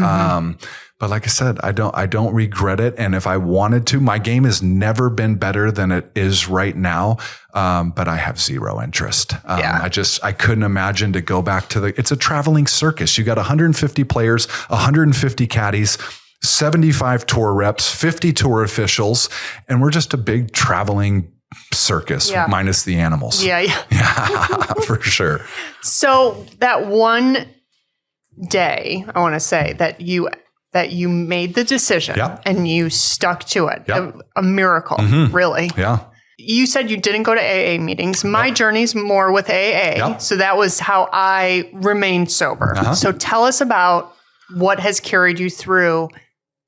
But like I said, I don't regret it. And if I wanted to, my game has never been better than it is right now. But I have zero interest. I couldn't imagine to go back to it's a traveling circus. You got 150 players, 150 caddies, 75 tour reps, 50 tour officials, and we're just a big traveling circus minus the animals. Yeah. For sure. So that one day, I want to say that you made the decision and you stuck to it. A miracle, really. Yeah. You said you didn't go to AA meetings. My journey's more with AA. So that was how I remained sober. So tell us about what has carried you through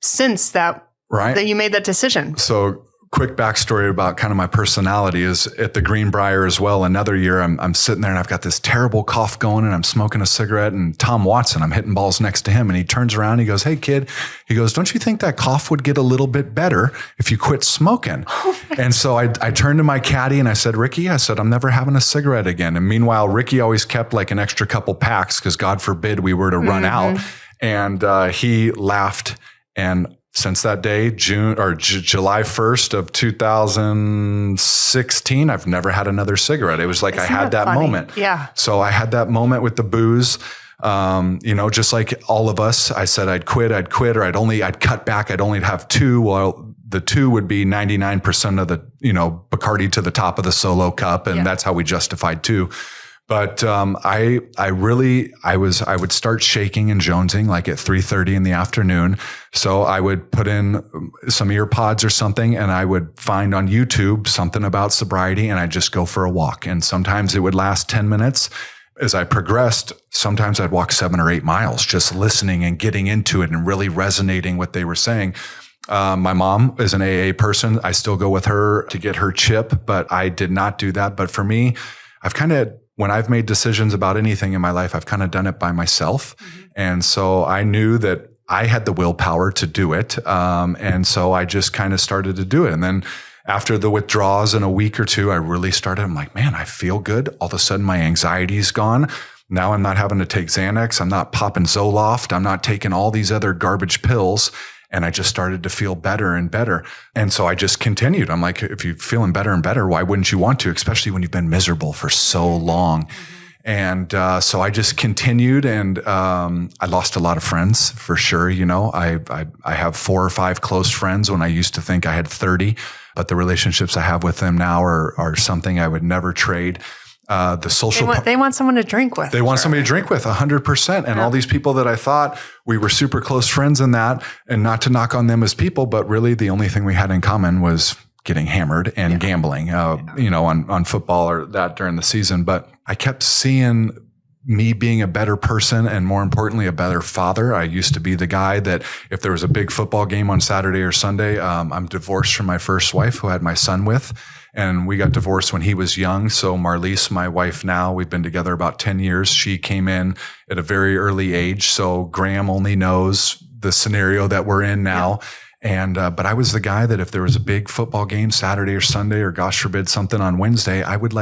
since that you made that decision. So quick backstory about kind of my personality is at the Green Brier as well. Another year, I'm sitting there and I've got this terrible cough going and I'm smoking a cigarette, and Tom Watson, I'm hitting balls next to him, and he turns around and he goes, "Hey kid," he goes, "don't you think that cough would get a little bit better if you quit smoking?" And so I turned to my caddy and I said, "Ricky," I said, "I'm never having a cigarette again." And meanwhile, Ricky always kept like an extra couple packs because God forbid we were to run out. And he laughed. And since that day, July 1st of 2016, I've never had another cigarette. It was like I had that moment. Yeah. So I had that moment with the booze. Just like all of us, I said I'd quit, or I'd cut back. I'd only have 2. Well, the 2 would be 99% of the, Bacardi to the top of the solo cup. And that's how we justified 2. But I would start shaking and jonesing like at 3:30 in the afternoon. So I would put in some ear pods or something, and I would find on YouTube something about sobriety, and I'd just go for a walk. And sometimes it would last 10 minutes. As I progressed, sometimes I'd walk 7 or 8 miles just listening and getting into it and really resonating what they were saying. My mom is an AA person. I still go with her to get her chip, but I did not do that. But for me, when I've made decisions about anything in my life, I've kind of done it by myself. And so I knew that I had the willpower to do it. And so I just kind of started to do it. And then after the withdrawals in a week or 2, I really started, I'm like, man, I feel good. All of a sudden my anxiety's gone. Now I'm not having to take Xanax. I'm not popping Zoloft. I'm not taking all these other garbage pills. And I just started to feel better and better. And so I just continued. I'm like, if you're feeling better and better, why wouldn't you want to, especially when you've been miserable for so long? And so I just continued, and I lost a lot of friends for sure. I have 4 or 5 close friends when I used to think I had 30, but the relationships I have with them now are something I would never trade. The social, they want someone to drink with. They want somebody to drink with 100%. And all these people that I thought we were super close friends in that, and not to knock on them as people, but really the only thing we had in common was getting hammered and gambling, on football or that during the season. But I kept seeing me being a better person, and more importantly, a better father. I used to be the guy that if there was a big football game on Saturday or Sunday, I'm divorced from my first wife who I had my son with. And we got divorced when he was young. So Marlise, my wife now, we've been together about 10 years. She came in at a very early age. So Graham only knows the scenario that we're in now. And, but I was the guy that if there was a big football game Saturday or Sunday, or gosh forbid something on Wednesday, I would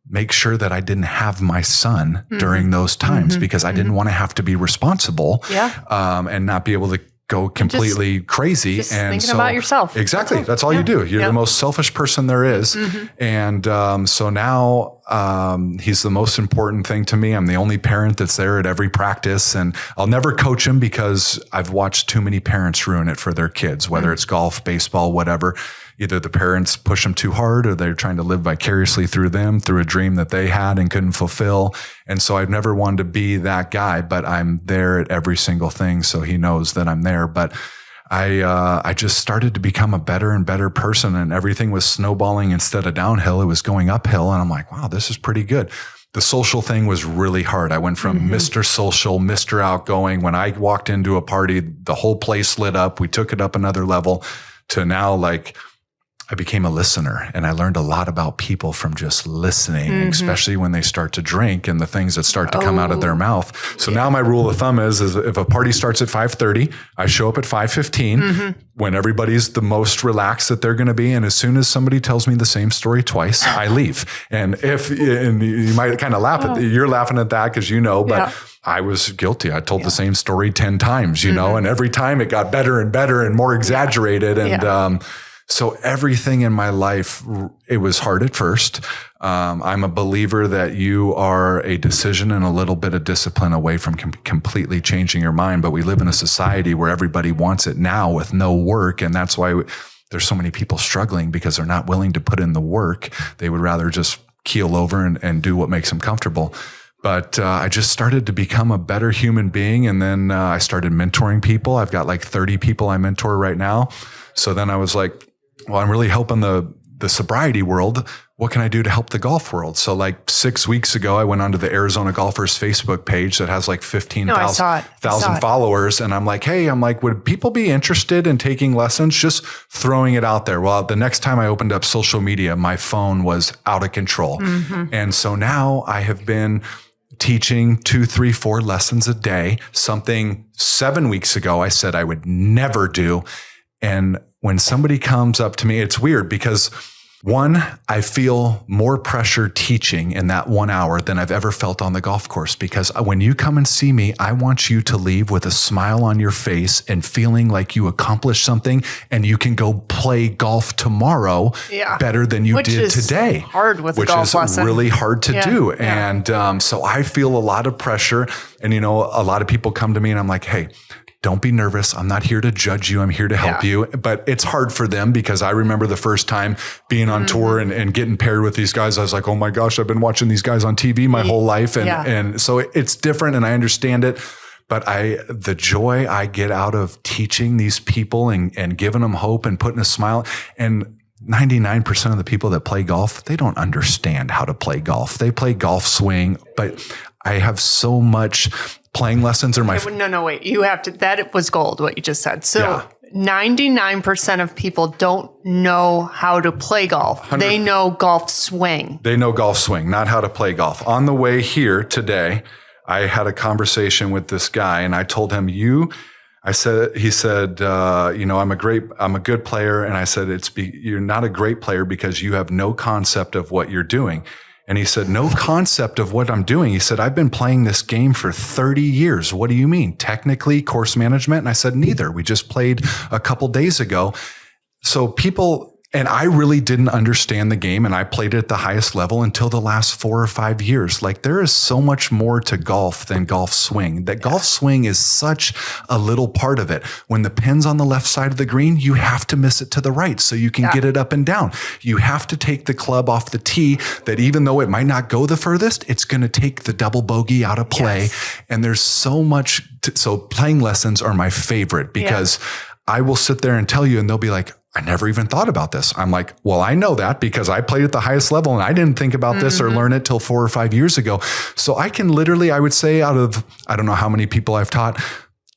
make sure that I didn't have my son during those times because I didn't want to have to be responsible and not be able to go completely crazy. Just and thinking about yourself. Exactly. That's all you do. You're the most selfish person there is. And so now he's the most important thing to me. I'm the only parent that's there at every practice, and I'll never coach him because I've watched too many parents ruin it for their kids, whether it's golf, baseball, whatever. Either the parents push them too hard, or they're trying to live vicariously through them, through a dream that they had and couldn't fulfill. And so I've never wanted to be that guy, but I'm there at every single thing. So he knows that I'm there. But I just started to become a better and better person, and everything was snowballing instead of downhill. It was going uphill. And I'm like, wow, this is pretty good. The social thing was really hard. I went from Mr. Social, Mr. Outgoing. When I walked into a party, the whole place lit up. We took it up another level to now I became a listener, and I learned a lot about people from just listening, especially when they start to drink and the things that start to come out of their mouth. So now my rule of thumb is if a party starts at 5:30, I show up at 5:15 when everybody's the most relaxed that they're going to be. And as soon as somebody tells me the same story twice, I leave. And you might kind of laugh at you're laughing at that because but I was guilty. I told the same story 10 times, and every time it got better and better and more exaggerated. And, so everything in my life, it was hard at first. I'm a believer that you are a decision and a little bit of discipline away from completely changing your mind. But we live in a society where everybody wants it now with no work. And that's why there's so many people struggling because they're not willing to put in the work. They would rather just keel over and do what makes them comfortable. But I just started to become a better human being. And then I started mentoring people. I've got like 30 people I mentor right now. So then I was like, well, I'm really helping the sobriety world. What can I do to help the golf world? So like 6 weeks ago, I went onto the Arizona Golfers Facebook page that has like 15,000 followers. And I'm like, hey, would people be interested in taking lessons? Just throwing it out there. Well, the next time I opened up social media, my phone was out of control. And so now I have been teaching 2, 3, 4 lessons a day, something 7 weeks ago I said I would never do. And when somebody comes up to me, it's weird because one, I feel more pressure teaching in that 1 hour than I've ever felt on the golf course, because when you come and see me, I want you to leave with a smile on your face and feeling like you accomplished something and you can go play golf tomorrow better than you did today. Hard with a golf lesson. Which is really hard to do. And so I feel a lot of pressure. And, a lot of people come to me and I'm like, hey, don't be nervous. I'm not here to judge you. I'm here to help you. But it's hard for them because I remember the first time being on tour and getting paired with these guys. I was like, oh my gosh, I've been watching these guys on TV my whole life. And so it's different and I understand it. But the joy I get out of teaching these people and giving them hope and putting a smile, and 99% of the people that play golf, they don't understand how to play golf. They play golf swing, but I have so much. Playing lessons are my... No, wait. You have to... That was gold, what you just said. So 99% of people don't know how to play golf. They know golf swing. They know golf swing, not how to play golf. On the way here today, I had a conversation with this guy and I told him, he said, I'm a good player. And I said, you're not a great player because you have no concept of what you're doing. And he said, no concept of what I'm doing. He said, I've been playing this game for 30 years. What do you mean? Technically, course management? And I said, neither. We just played a couple days ago. So and I really didn't understand the game and I played it at the highest level until the last 4 or 5 years. Like there is so much more to golf than golf swing. That golf swing is such a little part of it. When the pin's on the left side of the green, you have to miss it to the right so you can get it up and down. You have to take the club off the tee that even though it might not go the furthest, it's going to take the double bogey out of play. And there's so much. So playing lessons are my favorite because I will sit there and tell you and they'll be like, I never even thought about this. I'm like, well, I know that because I played at the highest level and I didn't think about this or learn it till 4 or 5 years ago. So I can literally, I would say out of, I don't know how many people I've taught,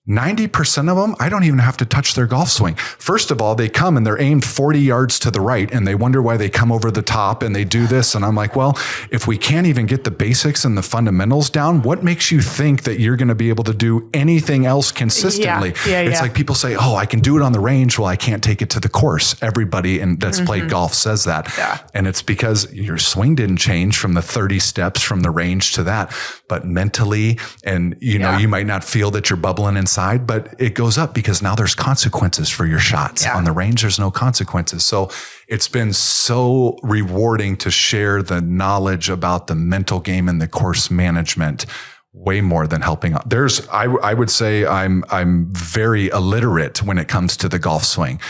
90% of them, I don't even have to touch their golf swing. First of all, they come and they're aimed 40 yards to the right and they wonder why they come over the top and they do this. And I'm like, well, if we can't even get the basics and the fundamentals down, what makes you think that you're going to be able to do anything else consistently? It's like people say, oh, I can do it on the range. Well, I can't take it to the course. Everybody that's played golf says that. And it's because your swing didn't change from the 30 steps from the range to that, but mentally, and you might not feel that you're bubbling inside, but it goes up because now there's consequences for your shots. On the range, there's no consequences. So it's been so rewarding to share the knowledge about the mental game and the course management way more than helping out. I would say I'm very illiterate when it comes to the golf swing.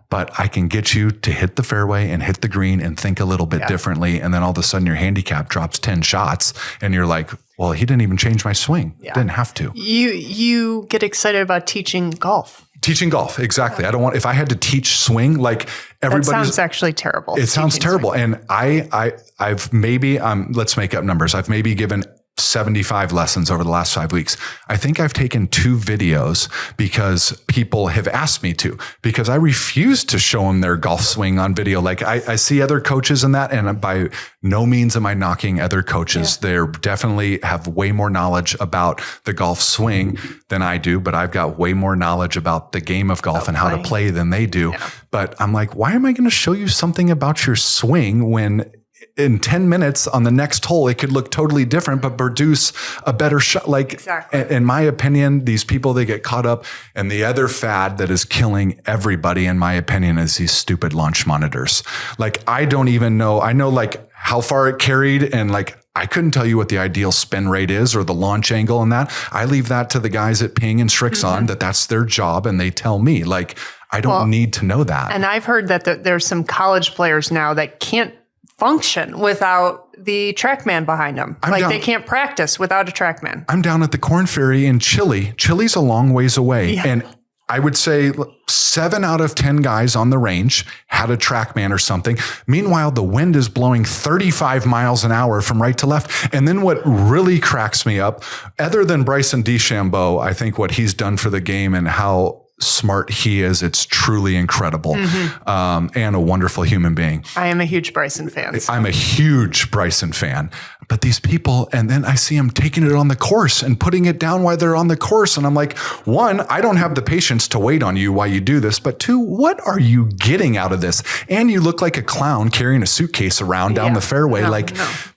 But I can get you to hit the fairway and hit the green and think a little bit differently. And then all of a sudden your handicap drops 10 shots and you're like, well, he didn't even change my swing. Didn't have to. You get excited about teaching golf. Teaching golf. Exactly. I don't want, if I had to teach swing, like everybody. That sounds actually terrible. It sounds terrible. Swing. And I've maybe, let's make up numbers. I've maybe given 75 lessons over the last 5 weeks. I think I've taken 2 videos because people have asked me to, because I refuse to show them their golf swing on video. Like I see other coaches in that, and by no means am I knocking other coaches. They definitely have way more knowledge about the golf swing than I do, but I've got way more knowledge about the game of golf and how to play than they do. But I'm like, why am I going to show you something about your swing when in 10 minutes on the next hole, it could look totally different, but produce a better shot. Like, in my opinion, these people, they get caught up. And the other fad that is killing everybody, in my opinion, is these stupid launch monitors. Like, I don't even know. I know like how far it carried, and like, I couldn't tell you what the ideal spin rate is or the launch angle and that. I leave that to the guys at Ping and Strixon, that's their job. And they tell me, like, I don't need to know that. And I've heard that there's some college players now that can't function without the TrackMan behind them. They can't practice without a TrackMan. I'm down at the Corn Ferry in Chile. Chile's a long ways away. Yeah. And I would say 7 out of 10 guys on the range had a TrackMan or something. Meanwhile, the wind is blowing 35 miles an hour from right to left. And then what really cracks me up, other than Bryson DeChambeau, I think what he's done for the game and how smart he is, it's truly incredible. And a wonderful human being. I am a huge Bryson fan. I'm a huge Bryson fan. But these people, and then I see them taking it on the course and putting it down while they're on the course. And I'm like, 1, I don't have the patience to wait on you while you do this. But 2, what are you getting out of this? And you look like a clown carrying a suitcase around down the fairway.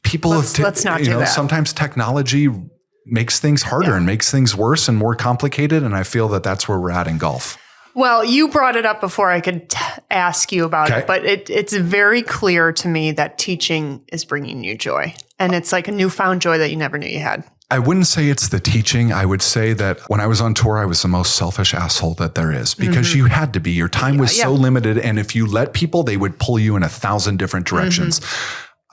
People let's not do that. Sometimes technology makes things harder and makes things worse and more complicated. And I feel that that's where we're at in golf. Well, you brought it up before I could ask you about it, but it's very clear to me that teaching is bringing you joy. And it's like a newfound joy that you never knew you had. I wouldn't say it's the teaching. I would say that when I was on tour, I was the most selfish asshole that there is because you had to be. Your time was so limited. And if you let people, they would pull you in 1,000 different directions.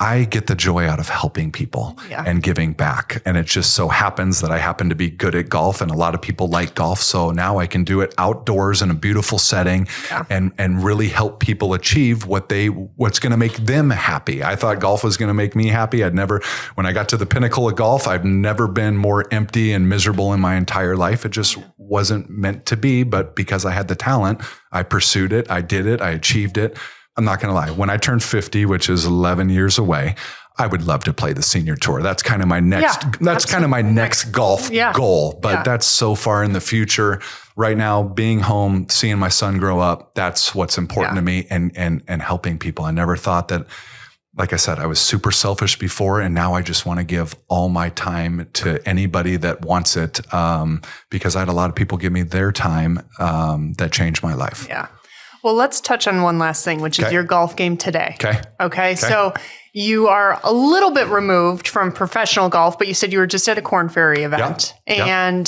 I get the joy out of helping people and giving back. And it just so happens that I happen to be good at golf and a lot of people like golf. So now I can do it outdoors in a beautiful setting and really help people achieve what's going to make them happy. I thought golf was going to make me happy. When I got to the pinnacle of golf, I've never been more empty and miserable in my entire life. It just wasn't meant to be. But because I had the talent, I pursued it. I did it. I achieved it. I'm not going to lie. When I turn 50, which is 11 years away, I would love to play the senior tour. That's kind of my next golf goal, but that's so far in the future. Right now, being home, seeing my son grow up, that's what's important to me and helping people. I never thought that, like I said, I was super selfish before, and now I just want to give all my time to anybody that wants it, because I had a lot of people give me their time that changed my life. Yeah. Well, let's touch on one last thing, which is your golf game today. Okay. So you are a little bit removed from professional golf, but you said you were just at a Corn Ferry event. And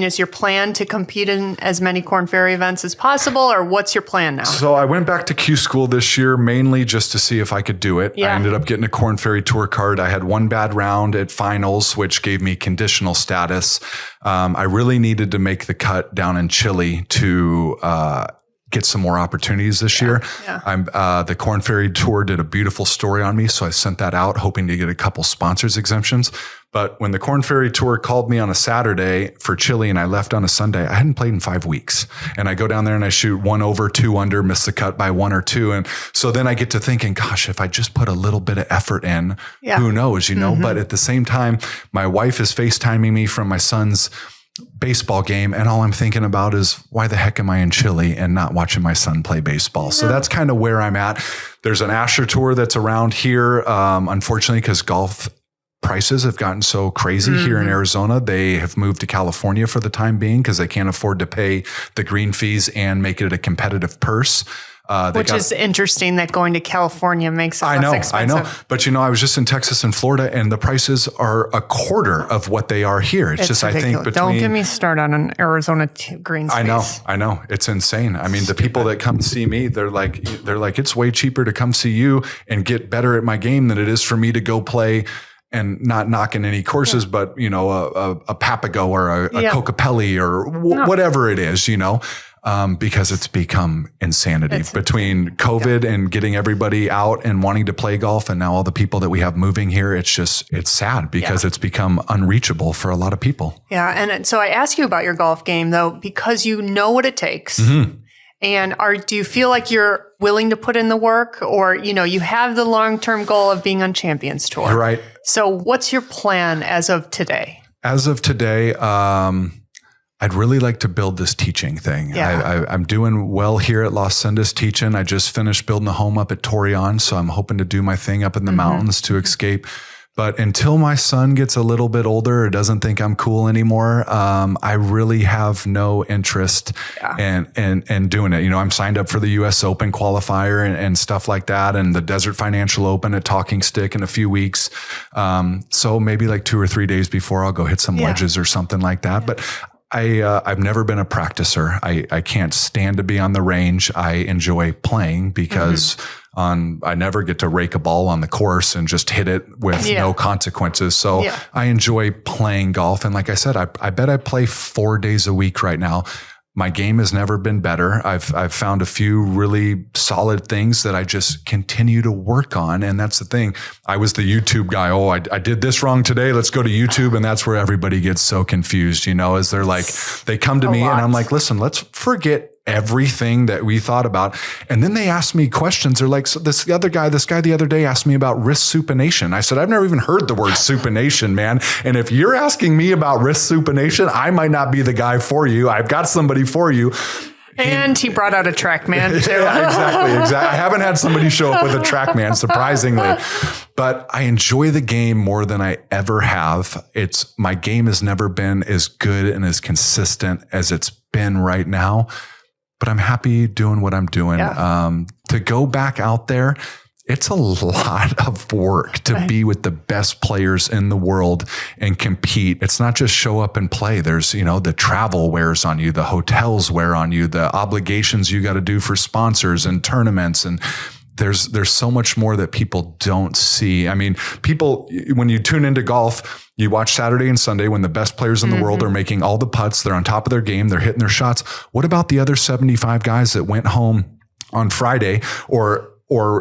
is your plan to compete in as many Corn Ferry events as possible, or what's your plan now? So I went back to Q School this year, mainly just to see if I could do it. I ended up getting a Corn Ferry Tour card. I had one bad round at finals, which gave me conditional status. I really needed to make the cut down in Chile to get some more opportunities this year. The Corn Ferry Tour did a beautiful story on me, so I sent that out hoping to get a couple sponsors exemptions. But when the Corn Ferry Tour called me on a Saturday for Chile and I left on a Sunday, I hadn't played in 5 weeks. And I go down there and I shoot 1 over, 2 under, miss the cut by 1 or 2. And so then I get to thinking, gosh, if I just put a little bit of effort in, who knows, But at the same time, my wife is FaceTiming me from my son's baseball game, and all I'm thinking about is why the heck am I in Chile and not watching my son play baseball? So that's kind of where I'm at. There's an Asher Tour that's around here. Unfortunately, because golf prices have gotten so crazy here in Arizona, they have moved to California for the time being because they can't afford to pay the green fees and make it a competitive purse. Which is interesting that going to California makes it less expensive. I know. But I was just in Texas and Florida, and the prices are a quarter of what they are here. It's just, ridiculous. I think don't get me started on an Arizona green space. I know. It's insane. I mean, the people that come see me, they're like, it's way cheaper to come see you and get better at my game than it is for me to go play. And not knocking any courses, but a Papago or a Cocapelli or whatever it is, because it's become insanity between COVID and getting everybody out and wanting to play golf. And now all the people that we have moving here, it's sad because it's become unreachable for a lot of people. Yeah. And so I ask you about your golf game though, because you know what it takes. And do you feel like you're willing to put in the work, or, you have the long-term goal of being on Champions Tour? You're right. So what's your plan as of today? As of today, I'd really like to build this teaching thing. I'm doing well here at Los Sendas teaching. I just finished building a home up at Torreon, so I'm hoping to do my thing up in the mountains to escape. But until my son gets a little bit older or doesn't think I'm cool anymore, I really have no interest in doing it. I'm signed up for the U.S. Open qualifier and stuff like that, and the Desert Financial Open at Talking Stick in a few weeks. So maybe like 2 or 3 days before, I'll go hit some wedges or something like that. But I've never been a practicer. I can't stand to be on the range. I enjoy playing because I never get to rake a ball on the course and just hit it with no consequences. So I enjoy playing golf. And like I said, I bet I play 4 days a week right now. My game has never been better. I've found a few really solid things that I just continue to work on. And that's the thing. I was the YouTube guy. Oh, I did this wrong today. Let's go to YouTube. And that's where everybody gets so confused, is they're like, they come to me and I'm like, listen, let's forget everything that we thought about. And then they ask me questions. They're like, so this guy the other day asked me about wrist supination. I said, I've never even heard the word supination, man. And if you're asking me about wrist supination, I might not be the guy for you. I've got somebody for you. And he brought out a TrackMan too. Yeah, exactly. I haven't had somebody show up with a TrackMan, surprisingly, but I enjoy the game more than I ever have. My game has never been as good and as consistent as it's been right now. But I'm happy doing what I'm doing. To go back out there, it's a lot of work to be with the best players in the world and compete. It's not just show up and play. There's, the travel wears on you, the hotels wear on you, the obligations you got to do for sponsors and tournaments. And there's so much more that people don't see. I mean, people, when you tune into golf, you watch Saturday and Sunday when the best players in the world are making all the putts. They're on top of their game. They're hitting their shots. What about the other 75 guys that went home on Friday or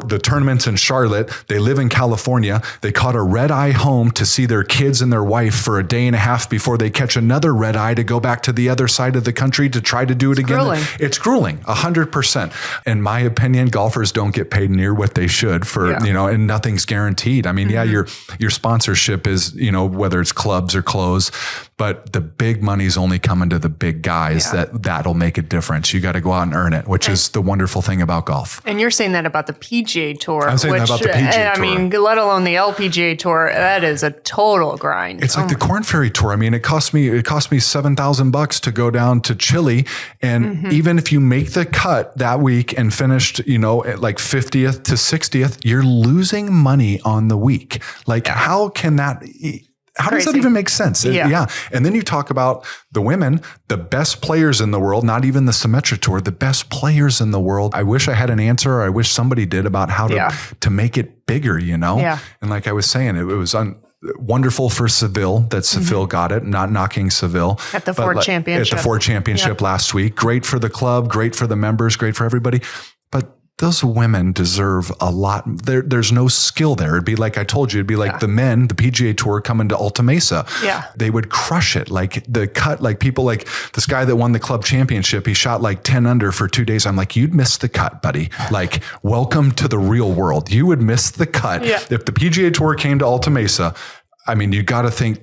the tournaments in Charlotte? They live in California. They caught a red eye home to see their kids and their wife for a day and a half before they catch another red eye to go back to the other side of the country to try to do it again. Grueling. It's grueling, 100%. In my opinion, golfers don't get paid near what they should for, and nothing's guaranteed. I mean, your sponsorship is, whether it's clubs or clothes, but the big money's only coming to the big guys. That'll make a difference. You got to go out and earn it, which is the wonderful thing about golf. And you're saying that about the PGA Tour. I'm saying that about the PGA Tour. I mean, let alone the LPGA Tour. That is a total grind. It's like the Corn Ferry Tour. I mean, it cost me $7,000 to go down to Chile. And even if you make the cut that week and finished, at like 50th to 60th, you're losing money on the week. Like, how can that... How does that even make sense? Yeah. And then you talk about the women, the best players in the world, not even the Symetra Tour, the best players in the world. I wish I had an answer, or I wish somebody did, about how to make it bigger, Yeah. And like I was saying, it was wonderful for Seville that Seville got it, not knocking Seville. At the Ford Championship. At the Ford Championship last week. Great for the club, great for the members, great for everybody. But those women deserve a lot. There's no skill there. It'd be like I told you, it'd be like the men, the PGA Tour coming to Alta Mesa. Yeah. They would crush it. Like the cut, like people like this guy that won the club championship, he shot like 10 under for 2 days. I'm like, you'd miss the cut, buddy. Like, welcome to the real world. You would miss the cut. Yeah. If the PGA Tour came to Alta Mesa, I mean, you got to think,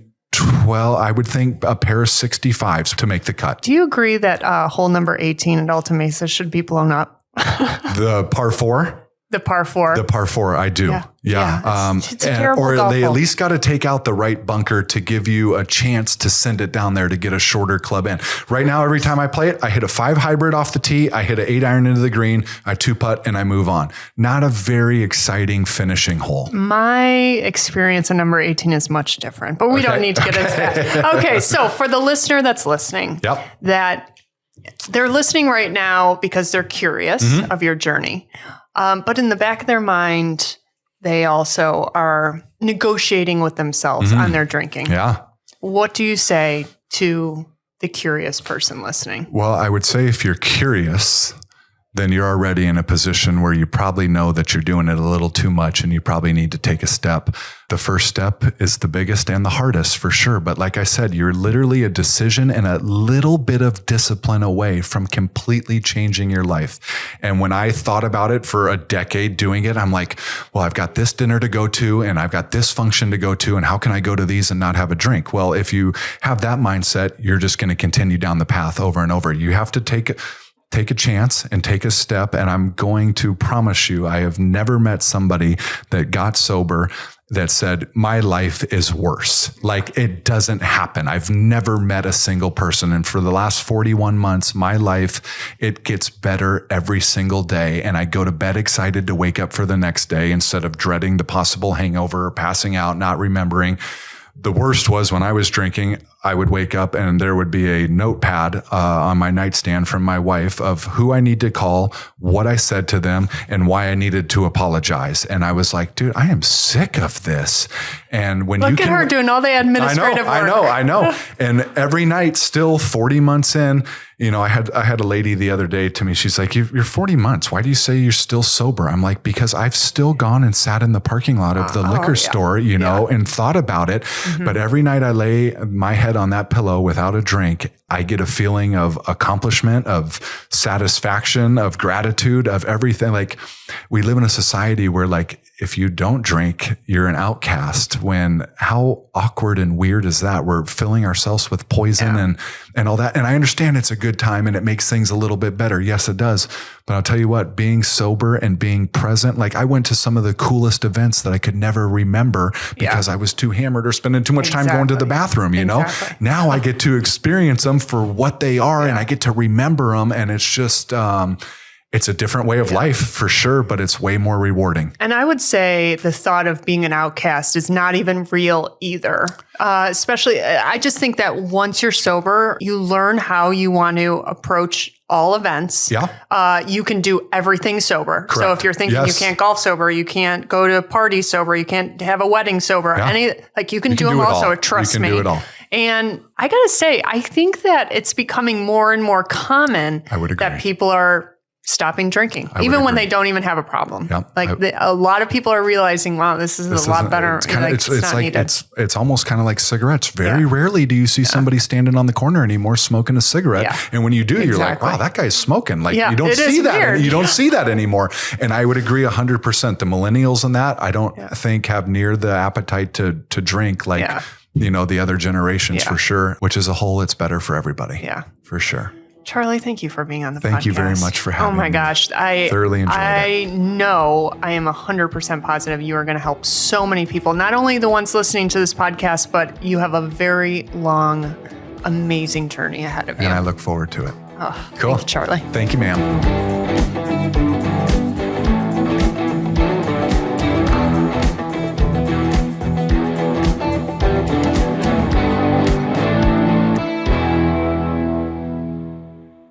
well, I would think a pair of 65s to make the cut. Do you agree that hole number 18 at Alta Mesa should be blown up? The par 4? The par 4. The par 4, I do. Yeah. It's a terrible or golf they hole. at least got to take out the right bunker to give you a chance to send it down there to get a shorter club in. Right now, every time I play it, I hit a 5 hybrid off the tee, I hit an 8 iron into the green, I 2-putt, and I move on. Not a very exciting finishing hole. My experience on number 18 is much different, but we don't need to get into that. Okay, so for the listener that's listening, that they're listening right now because they're curious of your journey. But in the back of their mind, they also are negotiating with themselves on their drinking. Yeah. What do you say to the curious person listening? Well, I would say if you're curious, then you're already in a position where you probably know that you're doing it a little too much and you probably need to take a step. The first step is the biggest and the hardest for sure. But like I said, you're literally a decision and a little bit of discipline away from completely changing your life. And when I thought about it for a decade doing it, I'm like, well, I've got this dinner to go to and I've got this function to go to. And how can I go to these and not have a drink? Well, if you have that mindset, you're just going to continue down the path over and over. You have to take a chance and take a step. And I'm going to promise you, I have never met somebody that got sober that said, my life is worse. Like, it doesn't happen. I've never met a single person. And for the last 41 months, my life, it gets better every single day. And I go to bed excited to wake up for the next day instead of dreading the possible hangover or passing out, not remembering. The worst was when I was drinking, I would wake up and there would be a notepad on my nightstand from my wife of who I need to call, what I said to them, and why I needed to apologize. And I was like, dude, I am sick of this. And when Look at her doing all the administrative work. I know. And every night, still 40 months in, you know, I had a lady the other day to me. She's like, you're 40 months. Why do you say you're still sober? I'm like, because I've still gone and sat in the parking lot of the liquor store, you know, and thought about it. Mm-hmm. But every night I lay my head on that pillow without a drink, I get a feeling of accomplishment, of satisfaction, of gratitude, of everything. Like, we live in a society where, like, if you don't drink, you're an outcast. When how awkward and weird is that? We're filling ourselves with poison and all that. And I understand it's a good time and it makes things a little bit better. Yes, it does. But I'll tell you what, being sober and being present, like, I went to some of the coolest events that I could never remember because I was too hammered or spending too much time going to the bathroom, you know? Now I get to experience them for what they are and I get to remember them. And it's just, it's a different way of life for sure, but it's way more rewarding. And I would say the thought of being an outcast is not even real either. Especially, I just think that once you're sober, you learn how you want to approach all events. Yeah. You can do everything sober. Correct. So if you're thinking you can't golf sober, you can't go to a party sober, you can't have a wedding sober, you can do them all. So trust me. You can do it all. And I got to say, I think that it's becoming more and more common that people are stopping drinking, even when they don't even have a problem. Yep. A lot of people are realizing, wow, this is a lot better. It's almost kind of like cigarettes. Very rarely do you see somebody standing on the corner anymore smoking a cigarette. Yeah. And when you do, you're like, wow, that guy's smoking. Like, you don't see that. You don't see that anymore. And I would agree 100%. The millennials and that, I don't think have near the appetite to drink like, you know, the other generations for sure, which as a whole, it's better for everybody. Yeah, for sure. Charlie, thank you for being on the podcast. Thank you very much for having me. Oh my gosh. I thoroughly enjoyed it. I know I am 100% positive you are going to help so many people, not only the ones listening to this podcast, but you have a very long, amazing journey ahead of you. And I look forward to it. Oh, cool. Thank you, Charlie. Thank you, ma'am.